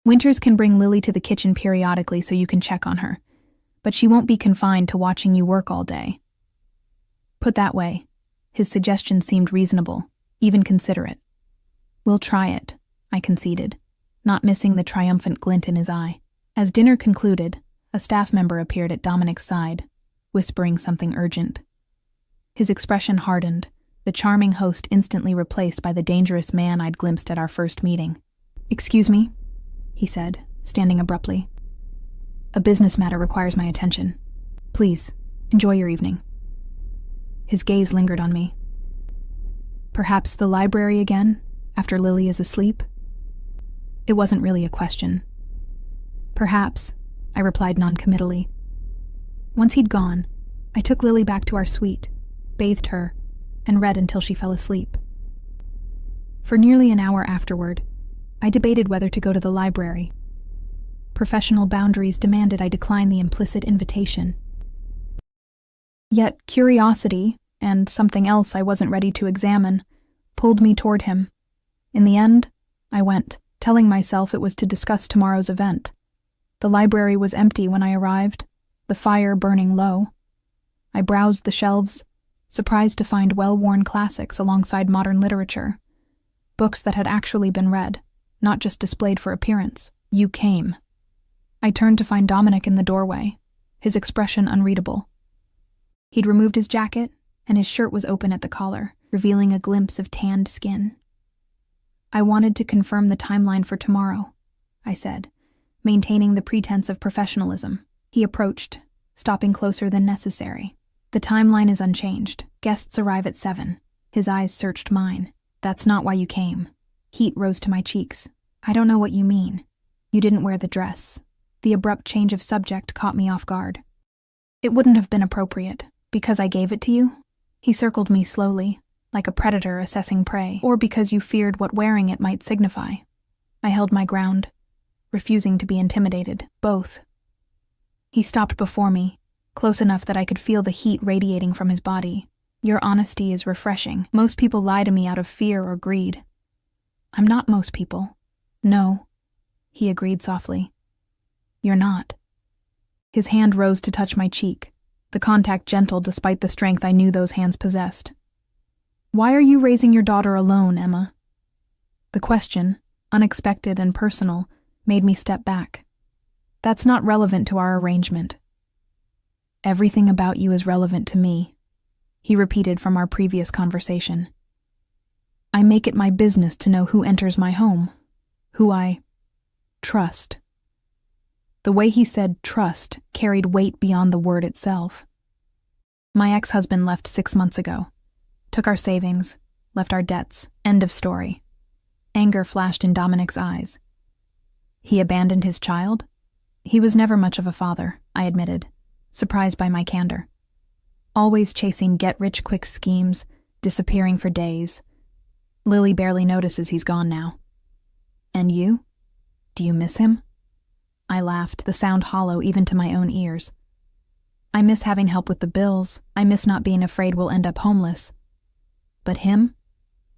Winters can bring Lily to the kitchen periodically so you can check on her, but she won't be confined to watching you work all day." Put that way, his suggestion seemed reasonable, even considerate. "We'll try it," I conceded, not missing the triumphant glint in his eye. As dinner concluded, a staff member appeared at Dominic's side, whispering something urgent. His expression hardened, the charming host instantly replaced by the dangerous man I'd glimpsed at our first meeting. "Excuse me," he said, standing abruptly. "A business matter requires my attention. Please, enjoy your evening." His gaze lingered on me. "Perhaps the library again, after Lily is asleep?" It wasn't really a question. "Perhaps," I replied noncommittally. Once he'd gone, I took Lily back to our suite, bathed her, and read until she fell asleep. For nearly an hour afterward, I debated whether to go to the library. Professional boundaries demanded I decline the implicit invitation. Yet curiosity, and something else I wasn't ready to examine, pulled me toward him. In the end, I went, telling myself it was to discuss tomorrow's event. The library was empty when I arrived, the fire burning low. I browsed the shelves, surprised to find well-worn classics alongside modern literature, books that had actually been read, not just displayed for appearance. "You came." I turned to find Dominic in the doorway, his expression unreadable. He'd removed his jacket, and his shirt was open at the collar, revealing a glimpse of tanned skin. "I wanted to confirm the timeline for tomorrow," I said, maintaining the pretense of professionalism. He approached, stopping closer than necessary. "The timeline is unchanged. Guests arrive at 7. His eyes searched mine. "That's not why you came," Heat rose to my cheeks. I don't know what you mean. You didn't wear the dress. The abrupt change of subject caught me off guard. It wouldn't have been appropriate, because I gave it to you? He circled me slowly, like a predator assessing prey, or because you feared what wearing it might signify. I held my ground, refusing to be intimidated, both. He stopped before me, close enough that I could feel the heat radiating from his body. Your honesty is refreshing. Most people lie to me out of fear or greed. I'm not most people. No, he agreed softly. You're not. His hand rose to touch my cheek, the contact gentle despite the strength I knew those hands possessed. Why are you raising your daughter alone, Emma? The question, unexpected and personal, made me step back. That's not relevant to our arrangement. Everything about you is relevant to me, he repeated from our previous conversation. I make it my business to know who enters my home, who I trust. The way he said trust carried weight beyond the word itself. My ex-husband left 6 months ago. Took our savings, left our debts, end of story. Anger flashed in Dominic's eyes. He abandoned his child? He was never much of a father, I admitted, surprised by my candor. Always chasing get-rich-quick schemes, disappearing for days. Lily barely notices he's gone now. And you? Do you miss him? I laughed, the sound hollow even to my own ears. I miss having help with the bills. I miss not being afraid we'll end up homeless. But him?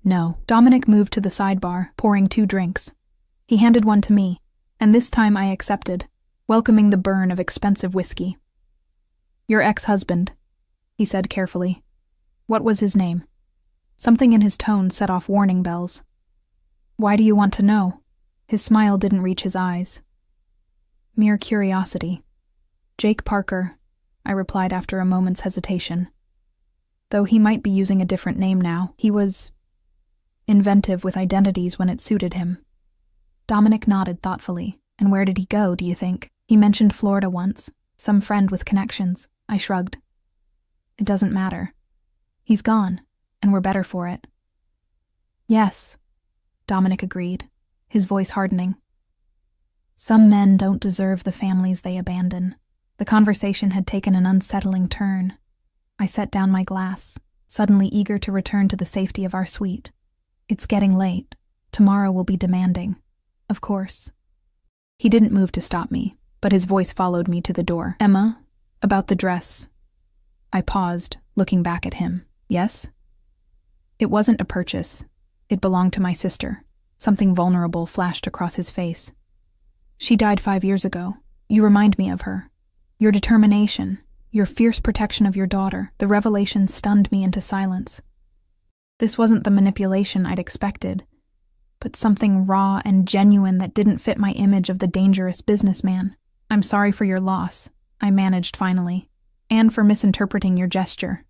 No. Dominic moved to the sidebar, pouring 2 drinks. He handed one to me, and this time I accepted, welcoming the burn of expensive whiskey. Your ex-husband, he said carefully. What was his name? Something in his tone set off warning bells. Why do you want to know? His smile didn't reach his eyes. Mere curiosity. Jake Parker, I replied after a moment's hesitation. Though he might be using a different name now, he was inventive with identities when it suited him. Dominic nodded thoughtfully. And where did he go, do you think? He mentioned Florida once. Some friend with connections. I shrugged. It doesn't matter. He's gone, and we're better for it. Yes, Dominic agreed, his voice hardening. Some men don't deserve the families they abandon. The conversation had taken an unsettling turn. I set down my glass, suddenly eager to return to the safety of our suite. It's getting late. Tomorrow will be demanding. Of course. He didn't move to stop me, but his voice followed me to the door. Emma, about the dress. I paused, looking back at him. Yes? It wasn't a purchase. It belonged to my sister. Something vulnerable flashed across his face. She died 5 years ago. You remind me of her. Your determination, your fierce protection of your daughter, the revelation stunned me into silence. This wasn't the manipulation I'd expected, but something raw and genuine that didn't fit my image of the dangerous businessman. I'm sorry for your loss, I managed finally, and for misinterpreting your gesture.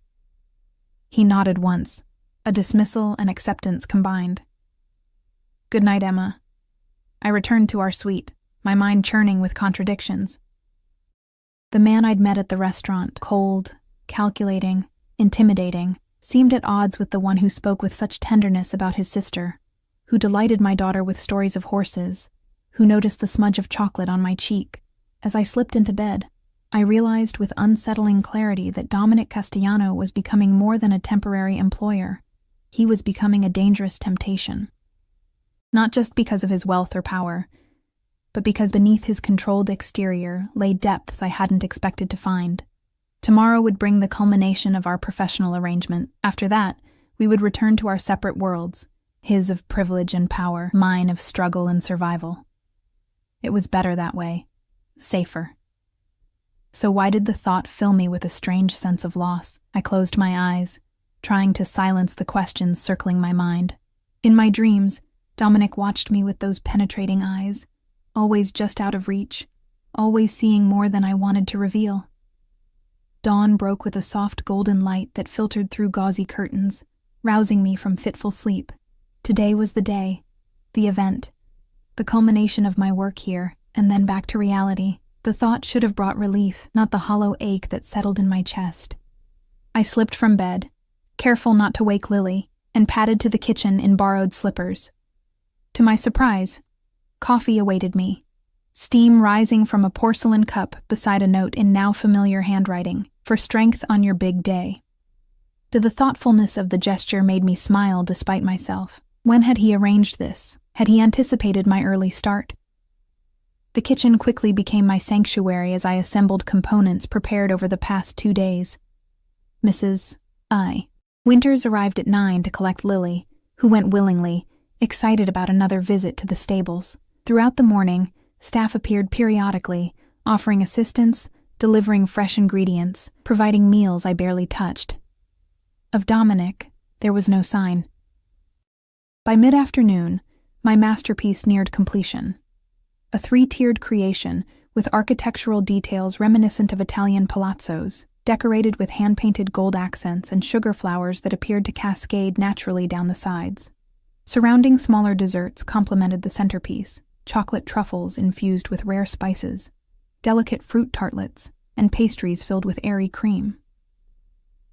He nodded once, a dismissal and acceptance combined. Good night, Emma. I returned to our suite, my mind churning with contradictions. The man I'd met at the restaurant, cold, calculating, intimidating, seemed at odds with the one who spoke with such tenderness about his sister, who delighted my daughter with stories of horses, who noticed the smudge of chocolate on my cheek. As I slipped into bed, I realized with unsettling clarity that Dominic Castellano was becoming more than a temporary employer. He was becoming a dangerous temptation. Not just because of his wealth or power, but because beneath his controlled exterior lay depths I hadn't expected to find. Tomorrow would bring the culmination of our professional arrangement. After that, we would return to our separate worlds, his of privilege and power, mine of struggle and survival. It was better that way, safer. So why did the thought fill me with a strange sense of loss? I closed my eyes, trying to silence the questions circling my mind. In my dreams, Dominic watched me with those penetrating eyes, always just out of reach, always seeing more than I wanted to reveal. Dawn broke with a soft golden light that filtered through gauzy curtains, rousing me from fitful sleep. Today was the day, the event, the culmination of my work here, and then back to reality. The thought should have brought relief, not the hollow ache that settled in my chest. I slipped from bed, careful not to wake Lily, and padded to the kitchen in borrowed slippers. To my surprise, coffee awaited me, steam rising from a porcelain cup beside a note in now familiar handwriting, "For strength on your big day." The thoughtfulness of the gesture made me smile despite myself. When had he arranged this? Had he anticipated my early start? The kitchen quickly became my sanctuary as I assembled components prepared over the past 2 days. Mrs. Winters arrived at 9 to collect Lily, who went willingly, excited about another visit to the stables. Throughout the morning, staff appeared periodically, offering assistance, delivering fresh ingredients, providing meals I barely touched. Of Dominic, there was no sign. By mid-afternoon, my masterpiece neared completion. A 3-tiered creation with architectural details reminiscent of Italian palazzos, decorated with hand-painted gold accents and sugar flowers that appeared to cascade naturally down the sides. Surrounding smaller desserts complemented the centerpiece: chocolate truffles infused with rare spices, delicate fruit tartlets, and pastries filled with airy cream.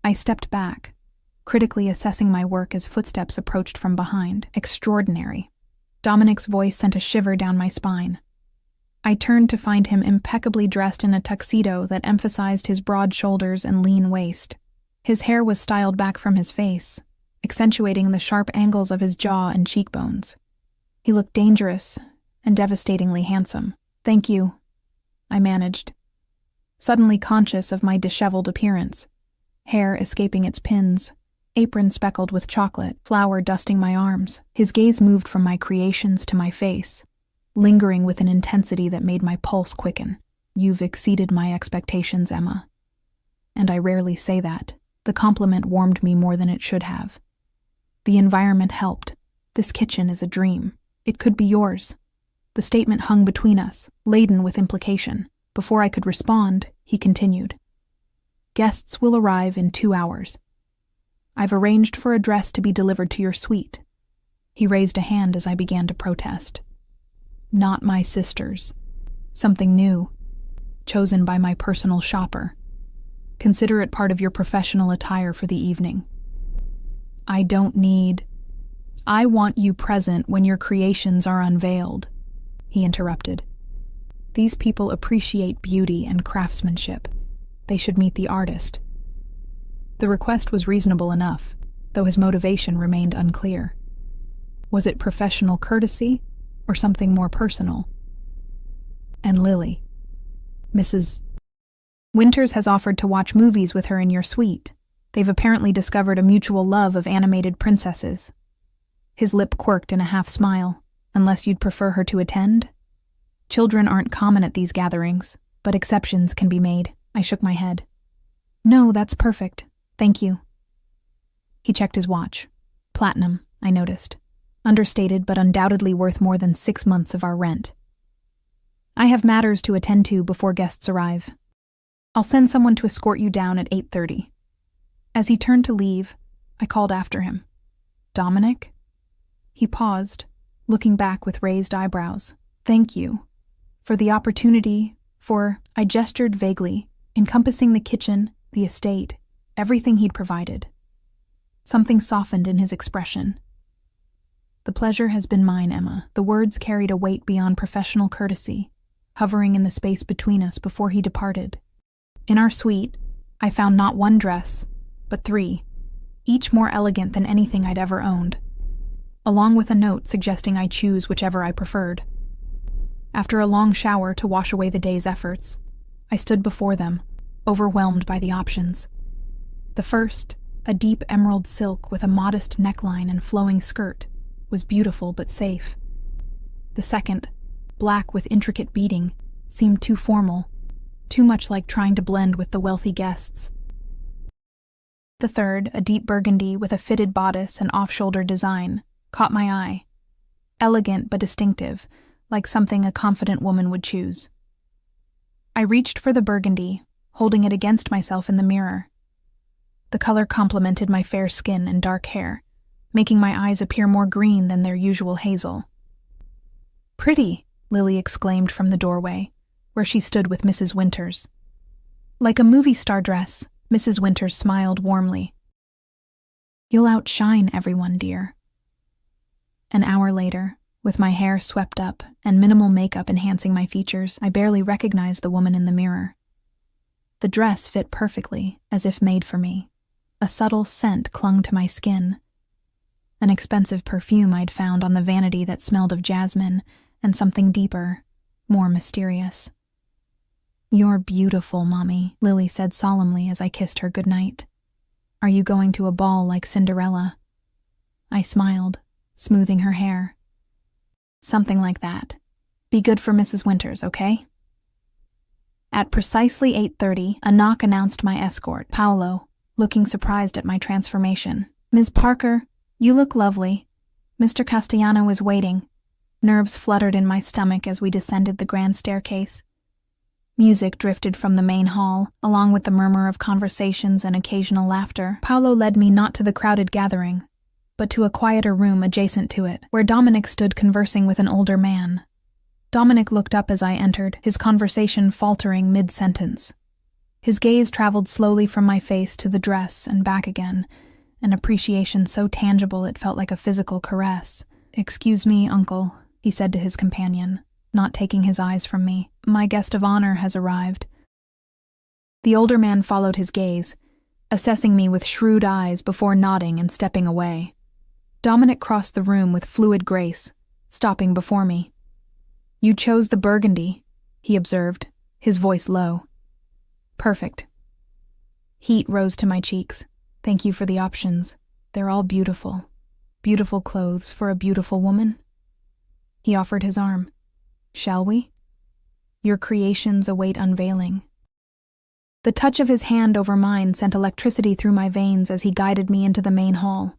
I stepped back, critically assessing my work as footsteps approached from behind. Extraordinary. Dominic's voice sent a shiver down my spine. I turned to find him impeccably dressed in a tuxedo that emphasized his broad shoulders and lean waist. His hair was styled back from his face, accentuating the sharp angles of his jaw and cheekbones. He looked dangerous and devastatingly handsome. "Thank you," I managed, suddenly conscious of my disheveled appearance, hair escaping its pins, apron speckled with chocolate, flour dusting my arms. His gaze moved from my creations to my face, lingering with an intensity that made my pulse quicken. "You've exceeded my expectations, Emma." And I rarely say that. The compliment warmed me more than it should have. The environment helped. This kitchen is a dream. It could be yours. The statement hung between us, laden with implication. Before I could respond, he continued. "Guests will arrive in 2 hours. I've arranged for a dress to be delivered to your suite." He raised a hand as I began to protest. "Not my sister's. Something new, chosen by my personal shopper. Consider it part of your professional attire for the evening." "I don't need... I want you present when your creations are unveiled," he interrupted. "These people appreciate beauty and craftsmanship. They should meet the artist." The request was reasonable enough, though his motivation remained unclear. Was it professional courtesy or something more personal? And Lily, Mrs. Winters has offered to watch movies with her in your suite. They've apparently discovered a mutual love of animated princesses. His lip quirked in a half-smile. "Unless you'd prefer her to attend?" "Children aren't common at these gatherings, but exceptions can be made." I shook my head. "No, that's perfect. Thank you." He checked his watch. Platinum, I noticed. Understated, but undoubtedly worth more than 6 months of our rent. "I have matters to attend to before guests arrive. I'll send someone to escort you down at 8:30. As he turned to leave, I called after him. "Dominic?" He paused, looking back with raised eyebrows. "Thank you. For the opportunity, I gestured vaguely, encompassing the kitchen, the estate, everything he'd provided. Something softened in his expression. "The pleasure has been mine, Emma." The words carried a weight beyond professional courtesy, hovering in the space between us before he departed. In our suite, I found not 1 dress, but 3, each more elegant than anything I'd ever owned, along with a note suggesting I choose whichever I preferred. After a long shower to wash away the day's efforts, I stood before them, overwhelmed by the options. The first, a deep emerald silk with a modest neckline and flowing skirt, was beautiful but safe. The second, black with intricate beading, seemed too formal, too much like trying to blend with the wealthy guests. The third, a deep burgundy with a fitted bodice and off-shoulder design, caught my eye. Elegant but distinctive, like something a confident woman would choose. I reached for the burgundy, holding it against myself in the mirror. The color complemented my fair skin and dark hair, making my eyes appear more green than their usual hazel. "Pretty," Lily exclaimed from the doorway, where she stood with Mrs. Winters. "Like a movie star dress," Mrs. Winters smiled warmly. "You'll outshine everyone, dear." An hour later, With my hair swept up and minimal makeup enhancing my features, I barely recognized the woman in the mirror. The dress fit perfectly, as if made for me. A subtle scent clung to my skin. An expensive perfume I'd found on the vanity that smelled of jasmine and something deeper, more mysterious. "You're beautiful, Mommy," Lily said solemnly as I kissed her goodnight. "Are you going to a ball like Cinderella?" I smiled, smoothing her hair. "Something like that. Be good for Mrs. Winters, okay?" At precisely 8:30, a knock announced my escort, Paolo, looking surprised at my transformation. "Ms. Parker, you look lovely. Mr. Castellano is waiting." Nerves fluttered in my stomach as we descended the grand staircase. Music drifted from the main hall, along with the murmur of conversations and occasional laughter. Paolo led me not to the crowded gathering, but to a quieter room adjacent to it, where Dominic stood conversing with an older man. Dominic looked up as I entered, his conversation faltering mid-sentence. His gaze traveled slowly from my face to the dress and back again, an appreciation so tangible it felt like a physical caress. "Excuse me, Uncle," he said to his companion, not taking his eyes from me. "My guest of honor has arrived." The older man followed his gaze, assessing me with shrewd eyes before nodding and stepping away. Dominic crossed the room with fluid grace, stopping before me. "You chose the burgundy," he observed, his voice low. "Perfect." Heat rose to my cheeks. "Thank you for the options. They're all beautiful. Beautiful clothes for a beautiful woman." He offered his arm. "Shall we? Your creations await unveiling." The touch of his hand over mine sent electricity through my veins as he guided me into the main hall.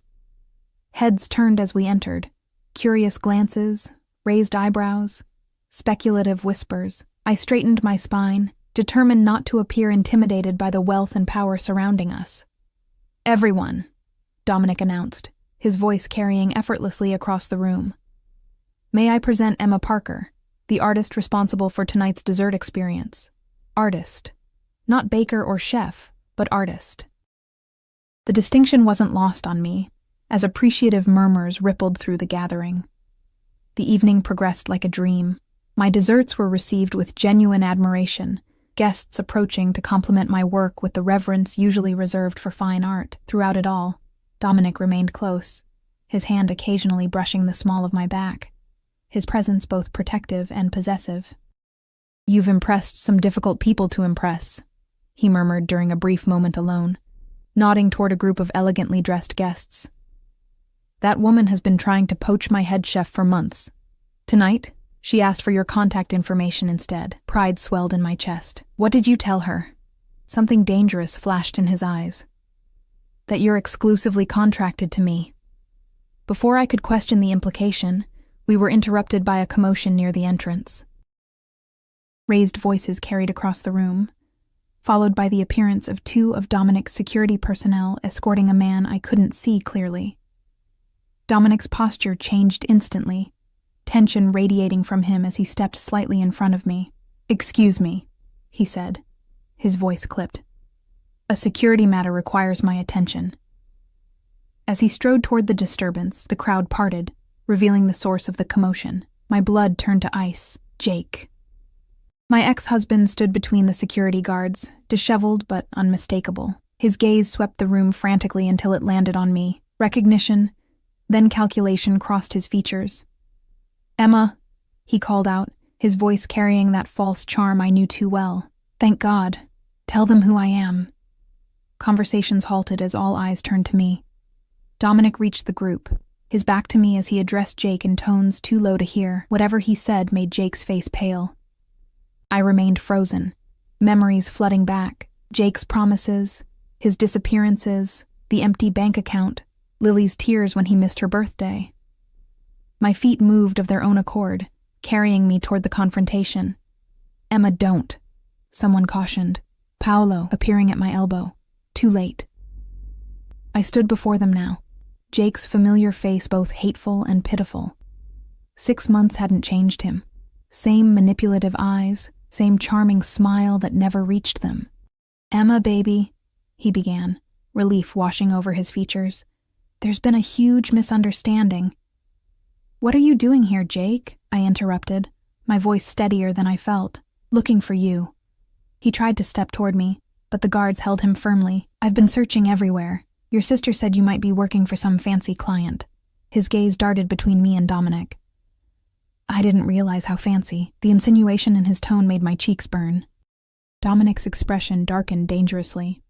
Heads turned as we entered, curious glances, raised eyebrows, speculative whispers. I straightened my spine, determined not to appear intimidated by the wealth and power surrounding us. "Everyone," Dominic announced, his voice carrying effortlessly across the room. "May I present Emma Parker, the artist responsible for tonight's dessert experience. Artist. Not baker or chef, but artist." The distinction wasn't lost on me, as appreciative murmurs rippled through the gathering. The evening progressed like a dream. My desserts were received with genuine admiration, guests approaching to compliment my work with the reverence usually reserved for fine art. Throughout it all, Dominic remained close, his hand occasionally brushing the small of my back, his presence both protective and possessive. "You've impressed some difficult people to impress," he murmured during a brief moment alone, nodding toward a group of elegantly dressed guests. "That woman has been trying to poach my head chef for months. Tonight, she asked for your contact information instead." Pride swelled in my chest. "What did you tell her?" Something dangerous flashed in his eyes. "That you're exclusively contracted to me." Before I could question the implication, we were interrupted by a commotion near the entrance. Raised voices carried across the room, followed by the appearance of two of Dominic's security personnel escorting a man I couldn't see clearly. Dominic's posture changed instantly, tension radiating from him as he stepped slightly in front of me. "Excuse me," he said, his voice clipped. "A security matter requires my attention." As he strode toward the disturbance, the crowd parted, revealing the source of the commotion. My blood turned to ice. Jake. My ex-husband stood between the security guards, disheveled but unmistakable. His gaze swept the room frantically until it landed on me. Recognition, then calculation crossed his features. "Emma," he called out, his voice carrying that false charm I knew too well. "Thank God. Tell them who I am." Conversations halted as all eyes turned to me. Dominic reached the group, his back to me as he addressed Jake in tones too low to hear. Whatever he said made Jake's face pale. I remained frozen, memories flooding back. Jake's promises, his disappearances, the empty bank account, Lily's tears when he missed her birthday. My feet moved of their own accord, carrying me toward the confrontation. "Emma, don't," someone cautioned, Paolo appearing at my elbow. Too late. I stood before them now, Jake's familiar face both hateful and pitiful. 6 months hadn't changed him. Same manipulative eyes, same charming smile that never reached them. "Emma, baby," he began, relief washing over his features. "There's been a huge misunderstanding." "What are you doing here, Jake?" I interrupted, my voice steadier than I felt. "Looking for you." He tried to step toward me, but the guards held him firmly. "I've been searching everywhere. Your sister said you might be working for some fancy client." His gaze darted between me and Dominic. I didn't realize how fancy. The insinuation in his tone made my cheeks burn. Dominic's expression darkened dangerously.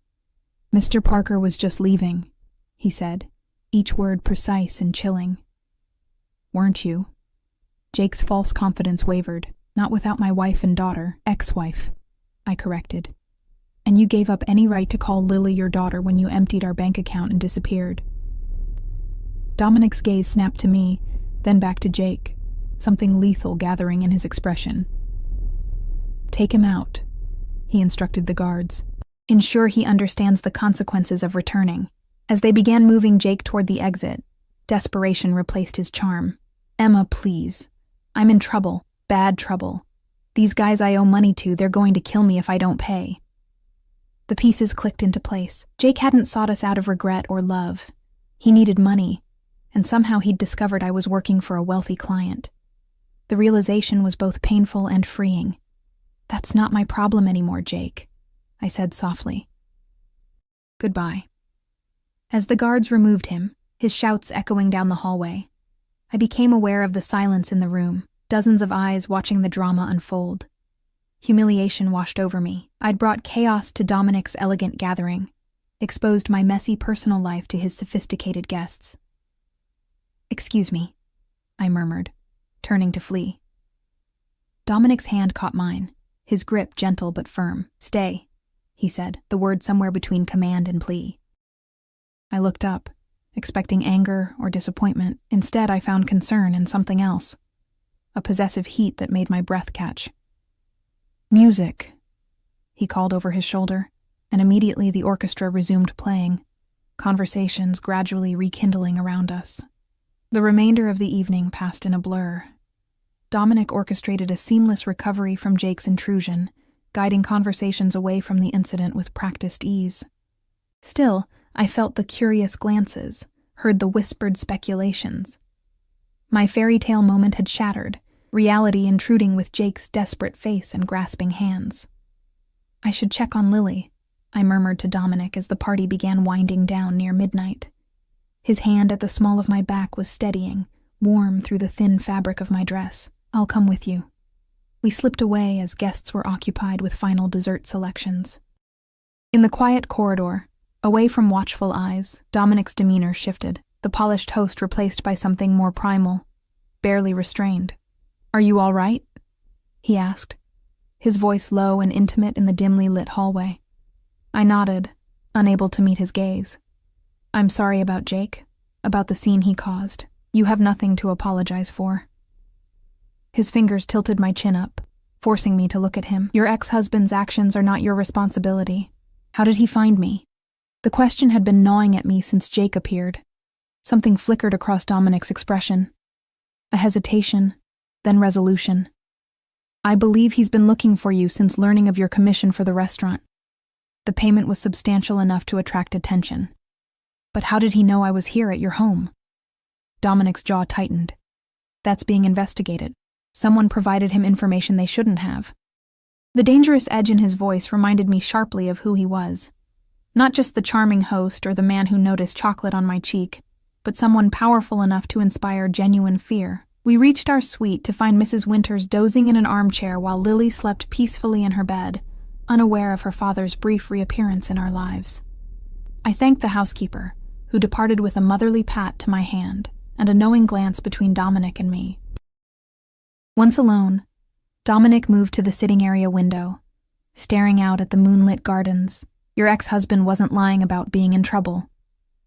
"Mr. Parker was just leaving," he said, each word precise and chilling. "Weren't you?" Jake's false confidence wavered. "Not without my wife and daughter, ex-wife," I corrected. "And you gave up any right to call Lily your daughter when you emptied our bank account and disappeared." Dominic's gaze snapped to me, then back to Jake, something lethal gathering in his expression. "Take him out," he instructed the guards. "Ensure he understands the consequences of returning." As they began moving Jake toward the exit, desperation replaced his charm. "Emma, please. I'm in trouble, bad trouble. These guys I owe money to, they're going to kill me if I don't pay." The pieces clicked into place. Jake hadn't sought us out of regret or love. He needed money, and somehow he'd discovered I was working for a wealthy client. The realization was both painful and freeing. "That's not my problem anymore, Jake," I said softly. "Goodbye." As the guards removed him, his shouts echoing down the hallway, I became aware of the silence in the room, dozens of eyes watching the drama unfold. Humiliation washed over me. I'd brought chaos to Dominic's elegant gathering, exposed my messy personal life to his sophisticated guests. "Excuse me," I murmured, turning to flee. Dominic's hand caught mine, his grip gentle but firm. "Stay," he said, the word somewhere between command and plea. I looked up, expecting anger or disappointment. Instead, I found concern and something else, a possessive heat that made my breath catch. "Music," he called over his shoulder, and immediately the orchestra resumed playing, conversations gradually rekindling around us. The remainder of the evening passed in a blur. Dominic orchestrated a seamless recovery from Jake's intrusion, guiding conversations away from the incident with practiced ease. Still, I felt the curious glances, heard the whispered speculations. My fairy tale moment had shattered, reality intruding with Jake's desperate face and grasping hands. "I should check on Lily," I murmured to Dominic as the party began winding down near midnight. His hand at the small of my back was steadying, warm through the thin fabric of my dress. "I'll come with you." We slipped away as guests were occupied with final dessert selections. In the quiet corridor, away from watchful eyes, Dominic's demeanor shifted, the polished host replaced by something more primal, barely restrained. "Are you all right?" he asked, his voice low and intimate in the dimly lit hallway. I nodded, unable to meet his gaze. "I'm sorry about Jake, about the scene he caused. You have nothing to apologize for." His fingers tilted my chin up, forcing me to look at him. "Your ex-husband's actions are not your responsibility. How did he find me?" The question had been gnawing at me since Jake appeared. Something flickered across Dominic's expression. A hesitation, then resolution. "I believe he's been looking for you since learning of your commission for the restaurant. The payment was substantial enough to attract attention. But how did he know I was here at your home?" Dominic's jaw tightened. "That's being investigated. Someone provided him information they shouldn't have." The dangerous edge in his voice reminded me sharply of who he was. Not just the charming host or the man who noticed chocolate on my cheek, but someone powerful enough to inspire genuine fear. We reached our suite to find Mrs. Winters dozing in an armchair while Lily slept peacefully in her bed, unaware of her father's brief reappearance in our lives. I thanked the housekeeper, who departed with a motherly pat to my hand and a knowing glance between Dominic and me. Once alone, Dominic moved to the sitting area window, staring out at the moonlit gardens. "Your ex-husband wasn't lying about being in trouble."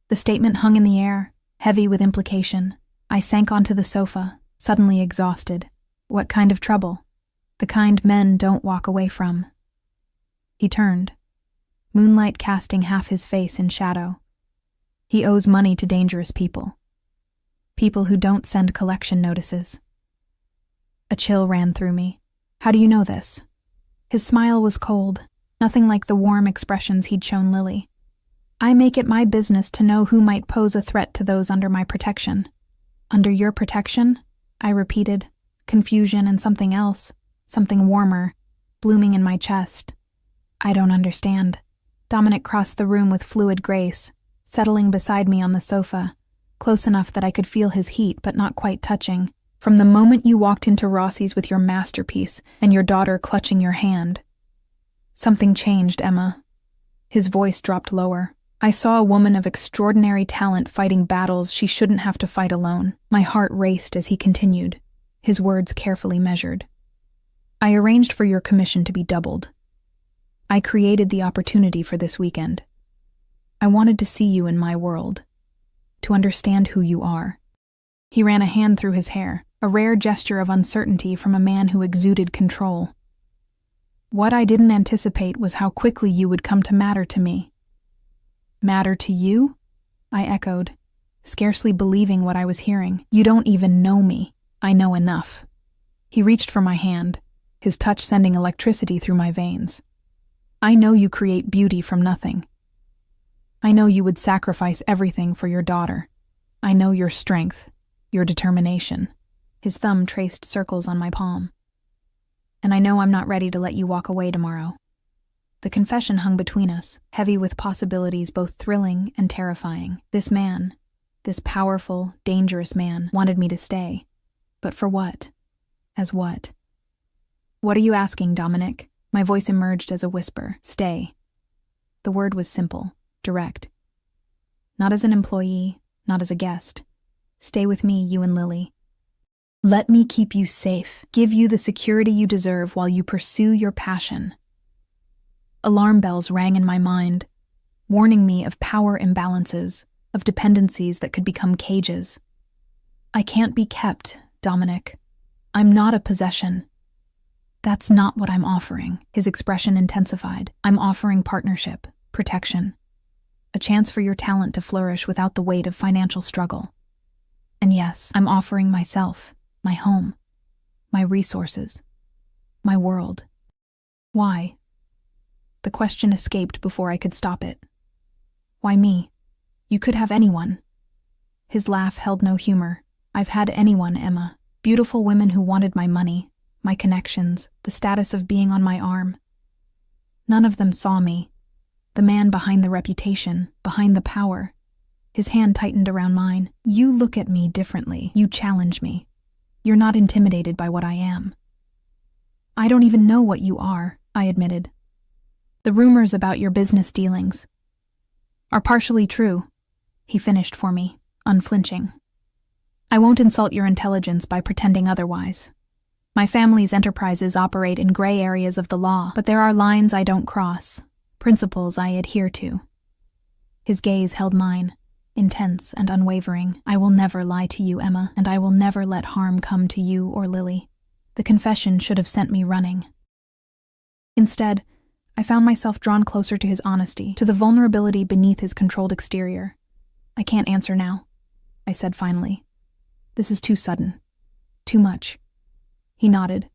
The statement hung in the air, heavy with implication. I sank onto the sofa, suddenly exhausted. What kind of trouble? The kind men don't walk away from. He turned, moonlight casting half his face in shadow. He owes money to dangerous people. People who don't send collection notices. A chill ran through me. "How do you know this?" His smile was cold, nothing like the warm expressions he'd shown Lily. "I make it my business to know who might pose a threat to those under my protection." "Under your protection?" I repeated, confusion and something else, something warmer, blooming in my chest. I don't understand. Dominic crossed the room with fluid grace, settling beside me on the sofa, close enough that I could feel his heat but not quite touching. From the moment you walked into Rossi's with your masterpiece and your daughter clutching your hand. Something changed, Emma. His voice dropped lower. I saw a woman of extraordinary talent fighting battles she shouldn't have to fight alone. My heart raced as he continued, his words carefully measured. I arranged for your commission to be doubled. I created the opportunity for this weekend. I wanted to see you in my world, to understand who you are. He ran a hand through his hair, a rare gesture of uncertainty from a man who exuded control. What I didn't anticipate was how quickly you would come to matter to me. Matter to you? I echoed, scarcely believing what I was hearing. You don't even know me. I know enough. He reached for my hand, his touch sending electricity through my veins. I know you create beauty from nothing. I know you would sacrifice everything for your daughter. I know your strength, your determination. His thumb traced circles on my palm. And I know I'm not ready to let you walk away tomorrow. The confession hung between us, heavy with possibilities both thrilling and terrifying. This man, this powerful, dangerous man, wanted me to stay. But for what? As what? What are you asking, Dominic? My voice emerged as a whisper. Stay. The word was simple, direct. Not as an employee, not as a guest. Stay with me, you and Lily. Let me keep you safe, give you the security you deserve while you pursue your passion. Alarm bells rang in my mind, warning me of power imbalances, of dependencies that could become cages. I can't be kept, Dominic. I'm not a possession. That's not what I'm offering. His expression intensified. I'm offering partnership, protection, a chance for your talent to flourish without the weight of financial struggle. And yes, I'm offering myself, my home, my resources, my world. Why? The question escaped before I could stop it. Why me? You could have anyone. His laugh held no humor. I've had anyone, Emma. Beautiful women who wanted my money, my connections, the status of being on my arm. None of them saw me. The man behind the reputation, behind the power. His hand tightened around mine. You look at me differently. You challenge me. You're not intimidated by what I am. I don't even know what you are, I admitted. The rumors about your business dealings are partially true, he finished for me, unflinching. I won't insult your intelligence by pretending otherwise. My family's enterprises operate in gray areas of the law, but there are lines I don't cross, principles I adhere to. His gaze held mine, intense and unwavering. I will never lie to you, Emma, and I will never let harm come to you or Lily. The confession should have sent me running. Instead, I found myself drawn closer to his honesty, to the vulnerability beneath his controlled exterior. I can't answer now, I said finally. This is too sudden. Too much. He nodded,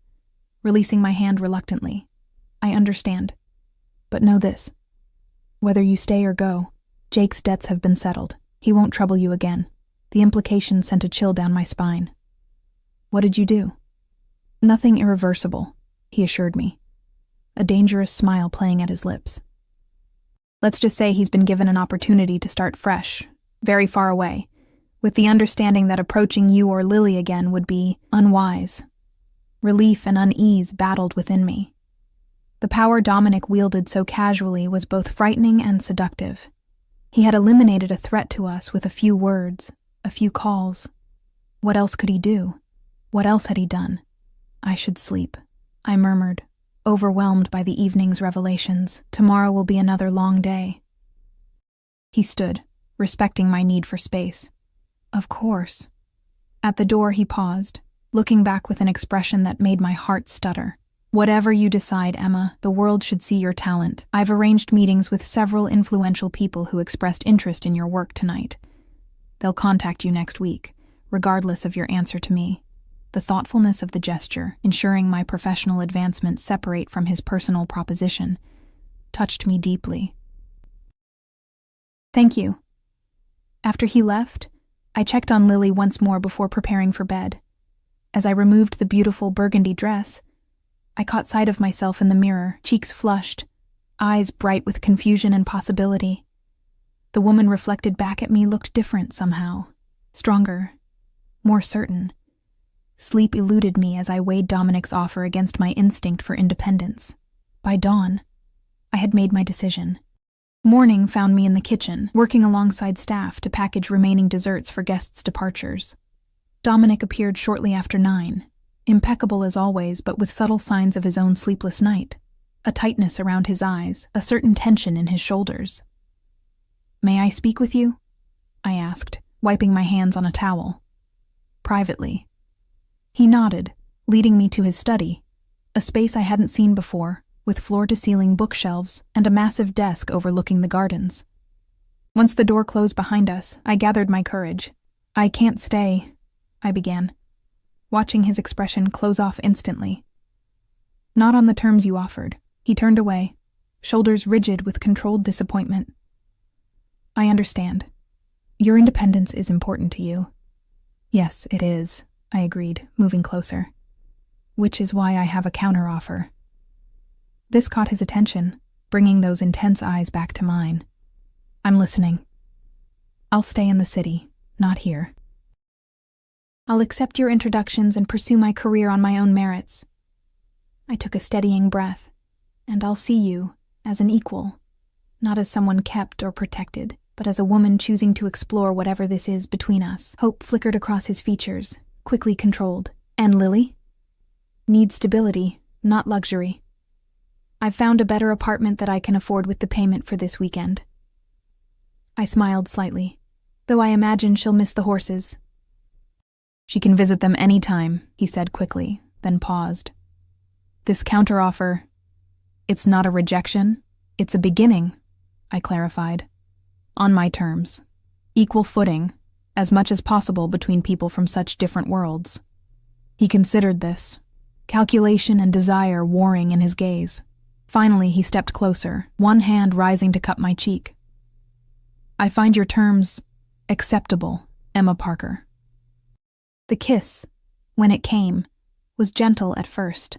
releasing my hand reluctantly. I understand. But know this. Whether you stay or go, Jake's debts have been settled. He won't trouble you again. The implication sent a chill down my spine. What did you do? Nothing irreversible, he assured me, a dangerous smile playing at his lips. Let's just say he's been given an opportunity to start fresh, very far away, with the understanding that approaching you or Lily again would be unwise. Relief and unease battled within me. The power Dominic wielded so casually was both frightening and seductive. He had eliminated a threat to us with a few words, a few calls. What else could he do? What else had he done? I should sleep, I murmured, overwhelmed by the evening's revelations. Tomorrow will be another long day. He stood, respecting my need for space. Of course. At the door he paused, looking back with an expression that made my heart stutter. Whatever you decide, Emma, the world should see your talent. I've arranged meetings with several influential people who expressed interest in your work tonight. They'll contact you next week, regardless of your answer to me. The thoughtfulness of the gesture, ensuring my professional advancement separate from his personal proposition, touched me deeply. Thank you. After he left, I checked on Lily once more before preparing for bed. As I removed the beautiful burgundy dress, I caught sight of myself in the mirror, cheeks flushed, eyes bright with confusion and possibility. The woman reflected back at me looked different somehow, stronger, more certain. Sleep eluded me as I weighed Dominic's offer against my instinct for independence. By dawn, I had made my decision. Morning found me in the kitchen, working alongside staff to package remaining desserts for guests' departures. Dominic appeared shortly after 9, impeccable as always, but with subtle signs of his own sleepless night, a tightness around his eyes, a certain tension in his shoulders. "May I speak with you?" I asked, wiping my hands on a towel. "Privately." He nodded, leading me to his study, a space I hadn't seen before, with floor-to-ceiling bookshelves and a massive desk overlooking the gardens. Once the door closed behind us, I gathered my courage. "I can't stay," I began, watching his expression close off instantly. "Not on the terms you offered." He turned away, shoulders rigid with controlled disappointment. "I understand. Your independence is important to you." "Yes, it is," I agreed, moving closer. "Which is why I have a counteroffer." This caught his attention, bringing those intense eyes back to mine. "I'm listening." "I'll stay in the city, not here. I'll accept your introductions and pursue my career on my own merits." I took a steadying breath. "And I'll see you as an equal, not as someone kept or protected, but as a woman choosing to explore whatever this is between us." Hope flickered across his features, quickly controlled. "And Lily?" "Need stability, not luxury. I've found a better apartment that I can afford with the payment for this weekend." I smiled slightly, though I imagine she'll miss the horses. "She can visit them any time," he said quickly, then paused. "This counteroffer, it's not a rejection, it's a beginning," I clarified. "On my terms. Equal footing, as much as possible between people from such different worlds." He considered this, calculation and desire warring in his gaze. Finally, he stepped closer, one hand rising to cup my cheek. "I find your terms acceptable, Emma Parker." The kiss, when it came, was gentle at first,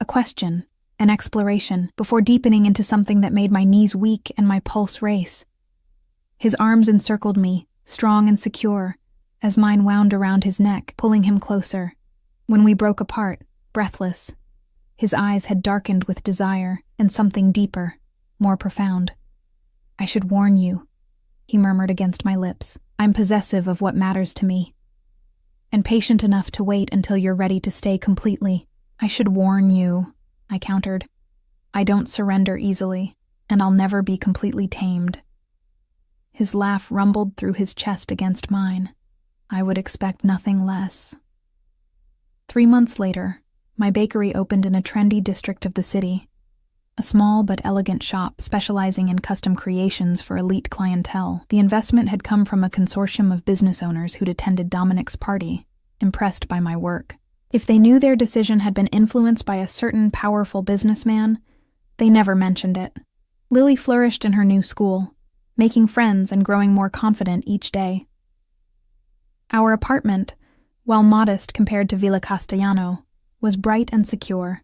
a question, an exploration, before deepening into something that made my knees weak and my pulse race. His arms encircled me, strong and secure, as mine wound around his neck, pulling him closer. When we broke apart, breathless, his eyes had darkened with desire and something deeper, more profound. "I should warn you," he murmured against my lips. "I'm possessive of what matters to me, and patient enough to wait until you're ready to stay completely." "I should warn you," I countered. "I don't surrender easily, and I'll never be completely tamed." His laugh rumbled through his chest against mine. I would expect nothing less. 3 months later, my bakery opened in a trendy district of the city, a small but elegant shop specializing in custom creations for elite clientele. The investment had come from a consortium of business owners who'd attended Dominic's party, impressed by my work. If they knew their decision had been influenced by a certain powerful businessman, they never mentioned it. Lily flourished in her new school, making friends and growing more confident each day. Our apartment, while modest compared to Villa Castellano, was bright and secure,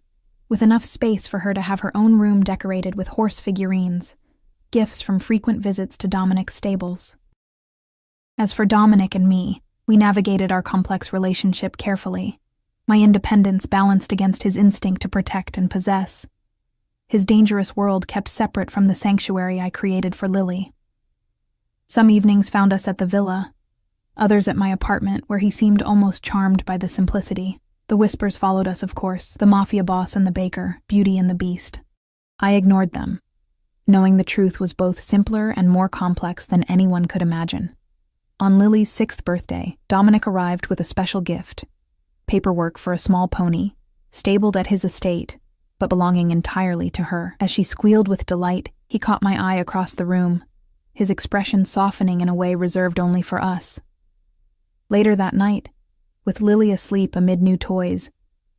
with enough space for her to have her own room decorated with horse figurines, gifts from frequent visits to Dominic's stables. As for Dominic and me, we navigated our complex relationship carefully, my independence balanced against his instinct to protect and possess. His dangerous world kept separate from the sanctuary I created for Lily. Some evenings found us at the villa, others at my apartment, where he seemed almost charmed by the simplicity. The whispers followed us, of course, the Mafia boss and the baker, Beauty and the Beast. I ignored them, knowing the truth was both simpler and more complex than anyone could imagine. On Lily's 6th birthday, Dominic arrived with a special gift: paperwork for a small pony, stabled at his estate, but belonging entirely to her. As she squealed with delight, he caught my eye across the room, his expression softening in a way reserved only for us. Later that night, with Lily asleep amid new toys,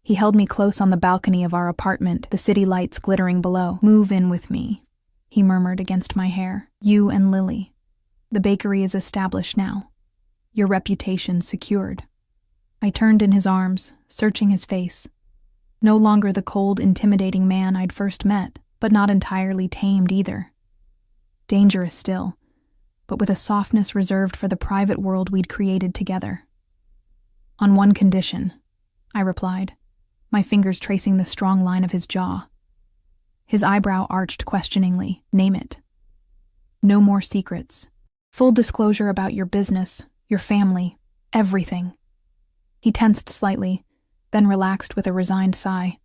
he held me close on the balcony of our apartment, the city lights glittering below. "Move in with me," he murmured against my hair. "You and Lily. The bakery is established now. Your reputation secured." I turned in his arms, searching his face. No longer the cold, intimidating man I'd first met, but not entirely tamed either. Dangerous still, but with a softness reserved for the private world we'd created together. On one condition, I replied, my fingers tracing the strong line of his jaw. His eyebrow arched questioningly. Name it. No more secrets. Full disclosure about your business, your family, everything. He tensed slightly, then relaxed with a resigned sigh.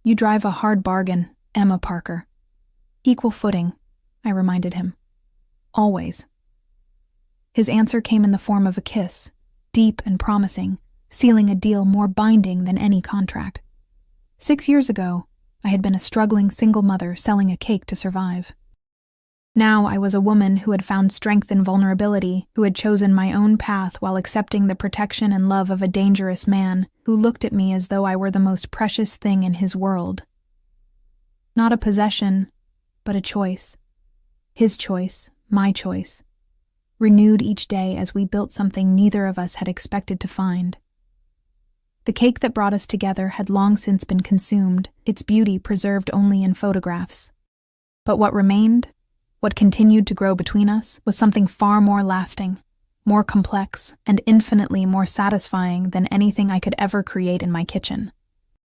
You drive a hard bargain, Emma Parker. Equal footing, I reminded him. Always. His answer came in the form of a kiss, deep and promising, sealing a deal more binding than any contract. 6 years ago, I had been a struggling single mother selling a cake to survive. Now I was a woman who had found strength in vulnerability, who had chosen my own path while accepting the protection and love of a dangerous man who looked at me as though I were the most precious thing in his world. Not a possession, but a choice. His choice, my choice. Renewed each day as we built something neither of us had expected to find. The cake that brought us together had long since been consumed, its beauty preserved only in photographs. But what remained, what continued to grow between us, was something far more lasting, more complex, and infinitely more satisfying than anything I could ever create in my kitchen.